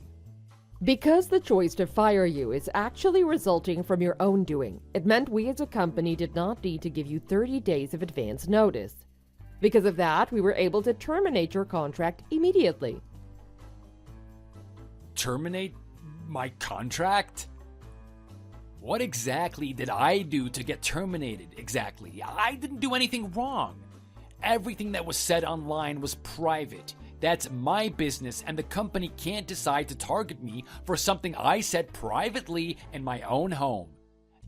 Because the choice to fire you is actually resulting from your own doing, it meant we as a company did not need to give you 30 days of advance notice. Because of that, we were able to terminate your contract immediately. Terminate my contract? What exactly did I do to get terminated exactly? I didn't do anything wrong. Everything that was said online was private. That's my business, and the company can't decide to target me for something I said privately in my own home.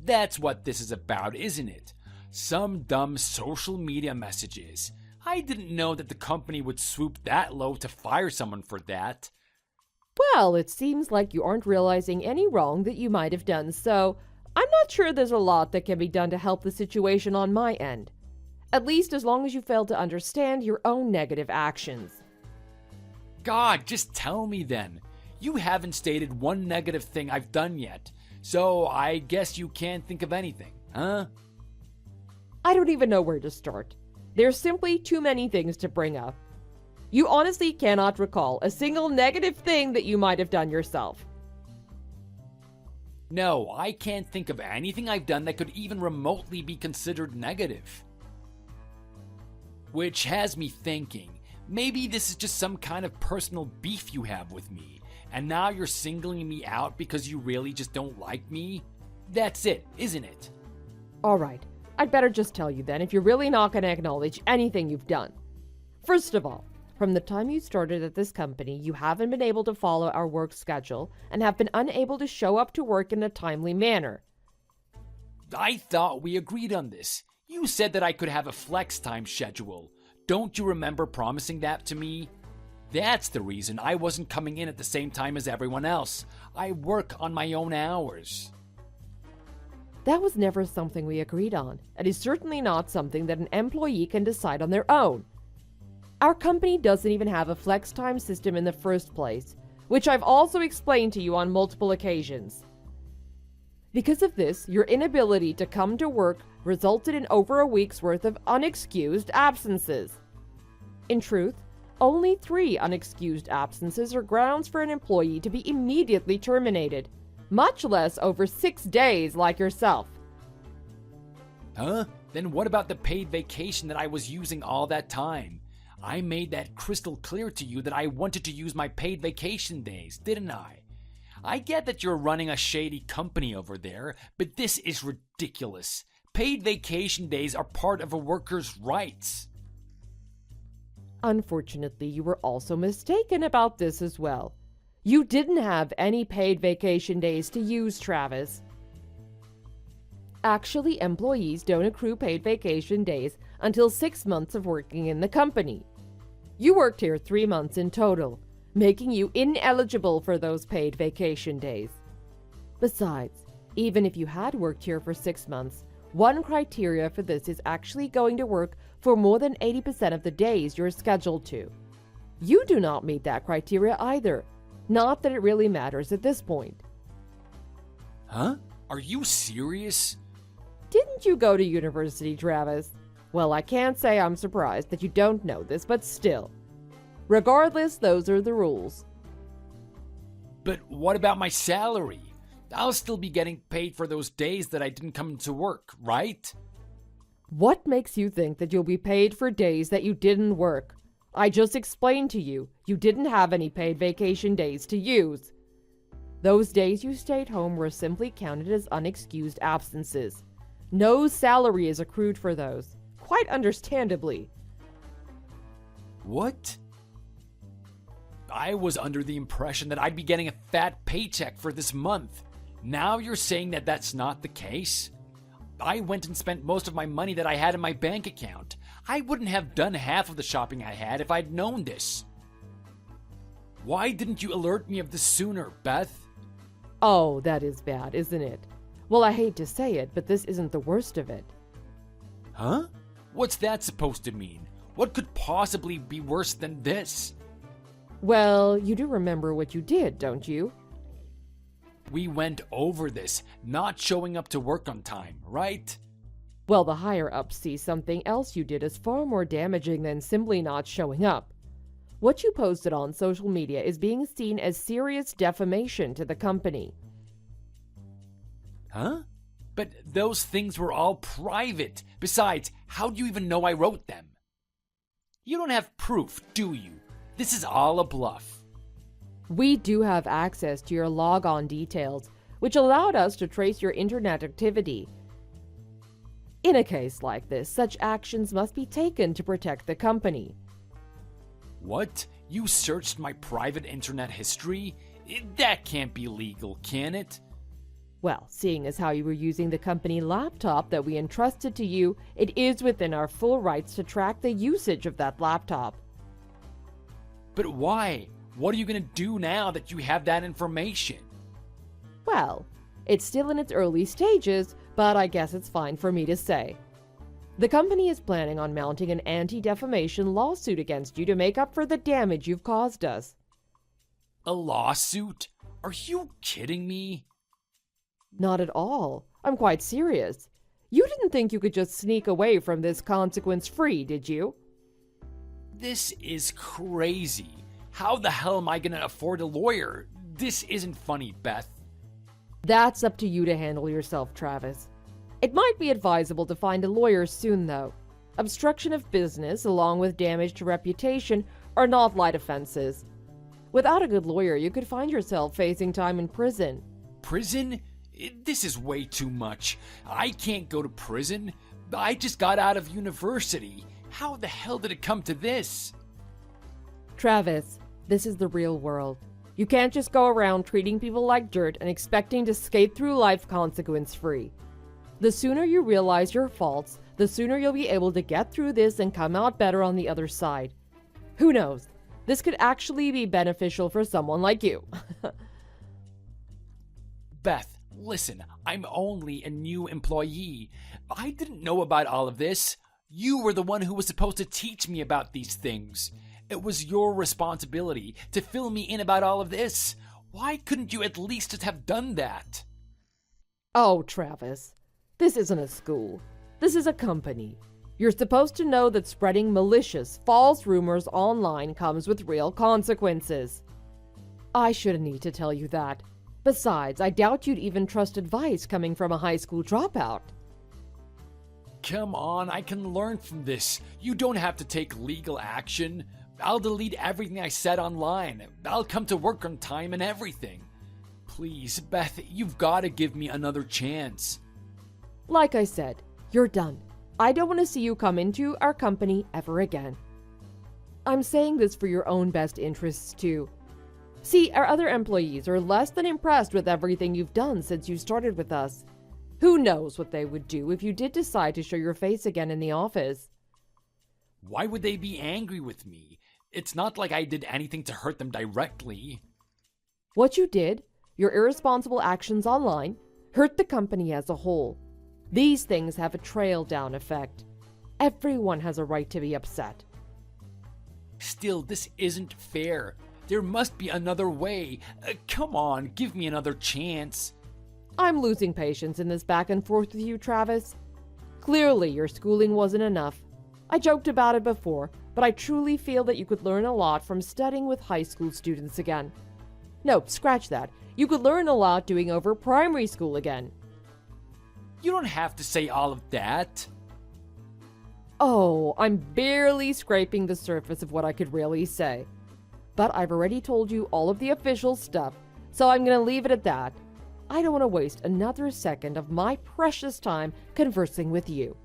That's what this is about, isn't it? Some dumb social media messages. I didn't know that the company would swoop that low to fire someone for that. Well, it seems like you aren't realizing any wrong that you might have done, so I'm not sure there's a lot that can be done to help the situation on my end. At least as long as you fail to understand your own negative actions. God, just tell me then. You haven't stated one negative thing I've done yet, so I guess you can't think of anything, huh? I don't even know where to start. There's simply too many things to bring up. You honestly cannot recall a single negative thing that you might have done yourself. No, I can't think of anything I've done that could even remotely be considered negative. Which has me thinking, maybe this is just some kind of personal beef you have with me, and now you're singling me out because you really just don't like me? That's it, isn't it? Alright, I'd better just tell you then if you're really not going to acknowledge anything you've done. First of all, from the time you started at this company, you haven't been able to follow our work schedule and have been unable to show up to work in a timely manner. I thought we agreed on this. You said that I could have a flex time schedule. Don't you remember promising that to me? That's the reason I wasn't coming in at the same time as everyone else. I work on my own hours. That was never something we agreed on, and is certainly not something that an employee can decide on their own. Our company doesn't even have a flex time system in the first place, which I've also explained to you on multiple occasions. Because of this, your inability to come to work resulted in over a week's worth of unexcused absences. In truth, only 3 unexcused absences are grounds for an employee to be immediately terminated, much less over 6 days like yourself. Huh? Then what about the paid vacation that I was using all that time? I made that crystal clear to you that I wanted to use my paid vacation days, didn't I? I get that you're running a shady company over there, but this is ridiculous. Paid vacation days are part of a worker's rights. Unfortunately, you were also mistaken about this as well. You didn't have any paid vacation days to use, Travis. Actually, employees don't accrue paid vacation days until 6 months of working in the company. You worked here 3 months in total, making you ineligible for those paid vacation days. Besides, even if you had worked here for 6 months, one criteria for this is actually going to work for more than 80% of the days you're scheduled to. You do not meet that criteria either. Not that it really matters at this point. Huh? Are you serious? Didn't you go to university, Travis? Well, I can't say I'm surprised that you don't know this, but still. Regardless, those are the rules. But what about my salary? I'll still be getting paid for those days that I didn't come to work, right? What makes you think that you'll be paid for days that you didn't work? I just explained to you, you didn't have any paid vacation days to use. Those days you stayed home were simply counted as unexcused absences. No salary is accrued for those, quite understandably. What? I was under the impression that I'd be getting a fat paycheck for this month. Now you're saying that that's not the case? I went and spent most of my money that I had in my bank account. I wouldn't have done half of the shopping I had if I'd known this. Why didn't you alert me of this sooner, Beth? Oh, that is bad, isn't it? Well, I hate to say it, but this isn't the worst of it. Huh? What's that supposed to mean? What could possibly be worse than this? Well, you do remember what you did, don't you? We went over this, not showing up to work on time, right? Well, the higher-ups see something else you did as far more damaging than simply not showing up. What you posted on social media is being seen as serious defamation to the company. Huh? But those things were all private. Besides, how do you even know I wrote them? You don't have proof, do you? This is all a bluff. We do have access to your logon details, which allowed us to trace your internet activity. In a case like this, such actions must be taken to protect the company. What? You searched my private internet history? That can't be legal, can it? Well, seeing as how you were using the company laptop that we entrusted to you, it is within our full rights to track the usage of that laptop. But why? What are you going to do now that you have that information? Well, it's still in its early stages, but I guess it's fine for me to say. The company is planning on mounting an anti-defamation lawsuit against you to make up for the damage you've caused us. A lawsuit? Are you kidding me? Not at all. I'm quite serious. You didn't think you could just sneak away from this consequence-free, did you? This is crazy. How the hell am I going to afford a lawyer? This isn't funny, Beth. That's up to you to handle yourself, Travis. It might be advisable to find a lawyer soon, though. Obstruction of business, along with damage to reputation, are not light offenses. Without a good lawyer, you could find yourself facing time in prison. Prison? This is way too much. I can't go to prison. I just got out of university. How the hell did it come to this? Travis, this is the real world. You can't just go around treating people like dirt and expecting to skate through life consequence-free. The sooner you realize your faults, the sooner you'll be able to get through this and come out better on the other side. Who knows? This could actually be beneficial for someone like you. Beth, listen, I'm only a new employee. I didn't know about all of this. You were the one who was supposed to teach me about these things. It was your responsibility to fill me in about all of this. Why couldn't you at least just have done that? Oh, Travis, this isn't a school. This is a company. You're supposed to know that spreading malicious, false rumors online comes with real consequences. I shouldn't need to tell you that. Besides, I doubt you'd even trust advice coming from a high school dropout. Come on, I can learn from this. You don't have to take legal action. I'll delete everything I said online. I'll come to work on time and everything. Please, Beth, you've got to give me another chance. Like I said, you're done. I don't want to see you come into our company ever again. I'm saying this for your own best interests, too. See, our other employees are less than impressed with everything you've done since you started with us. Who knows what they would do if you did decide to show your face again in the office? Why would they be angry with me? It's not like I did anything to hurt them directly. What you did, your irresponsible actions online, hurt the company as a whole. These things have a trail-down effect. Everyone has a right to be upset. Still, this isn't fair. There must be another way. Come on, give me another chance. I'm losing patience in this back and forth with you, Travis. Clearly, your schooling wasn't enough. I joked about it before, but I truly feel that you could learn a lot from studying with high school students again. Nope, scratch that. You could learn a lot doing over primary school again. You don't have to say all of that. Oh, I'm barely scraping the surface of what I could really say. But I've already told you all of the official stuff, so I'm gonna leave it at that. I don't want to waste another second of my precious time conversing with you.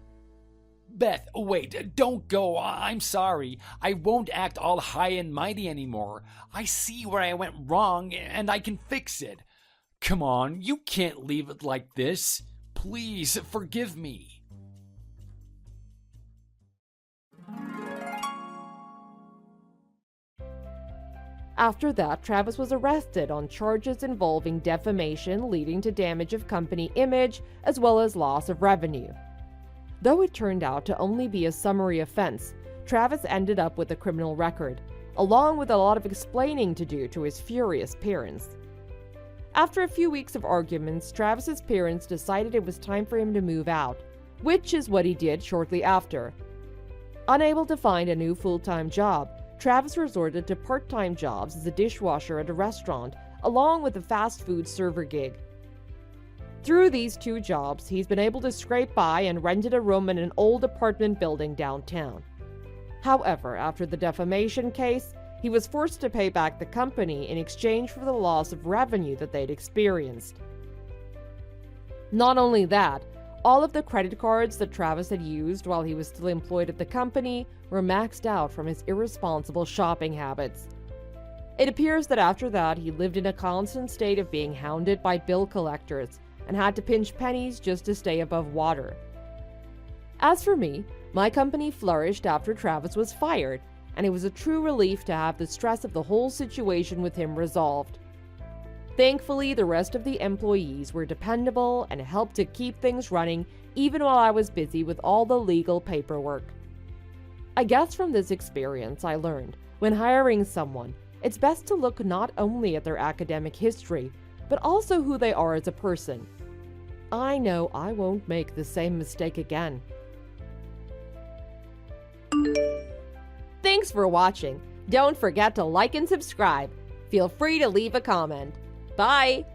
Beth, wait, don't go. I'm sorry. I won't act all high and mighty anymore. I see where I went wrong, and I can fix it. Come on, you can't leave it like this. Please, forgive me. After that, Travis was arrested on charges involving defamation leading to damage of company image as well as loss of revenue. Though it turned out to only be a summary offense, Travis ended up with a criminal record, along with a lot of explaining to do to his furious parents. After a few weeks of arguments, Travis's parents decided it was time for him to move out, which is what he did shortly after. Unable to find a new full-time job, Travis resorted to part-time jobs as a dishwasher at a restaurant, along with a fast food server gig. Through these two jobs, he's been able to scrape by and rented a room in an old apartment building downtown. However, after the defamation case, he was forced to pay back the company in exchange for the loss of revenue that they'd experienced. Not only that, all of the credit cards that Travis had used while he was still employed at the company were maxed out from his irresponsible shopping habits. It appears that after that, he lived in a constant state of being hounded by bill collectors and had to pinch pennies just to stay above water. As for me, my company flourished after Travis was fired, and it was a true relief to have the stress of the whole situation with him resolved. Thankfully, the rest of the employees were dependable and helped to keep things running even while I was busy with all the legal paperwork. I guess from this experience I learned, when hiring someone, it's best to look not only at their academic history, but also who they are as a person. I know I won't make the same mistake again. Thanks for watching. Don't forget to like and subscribe. Feel free to leave a comment. Bye!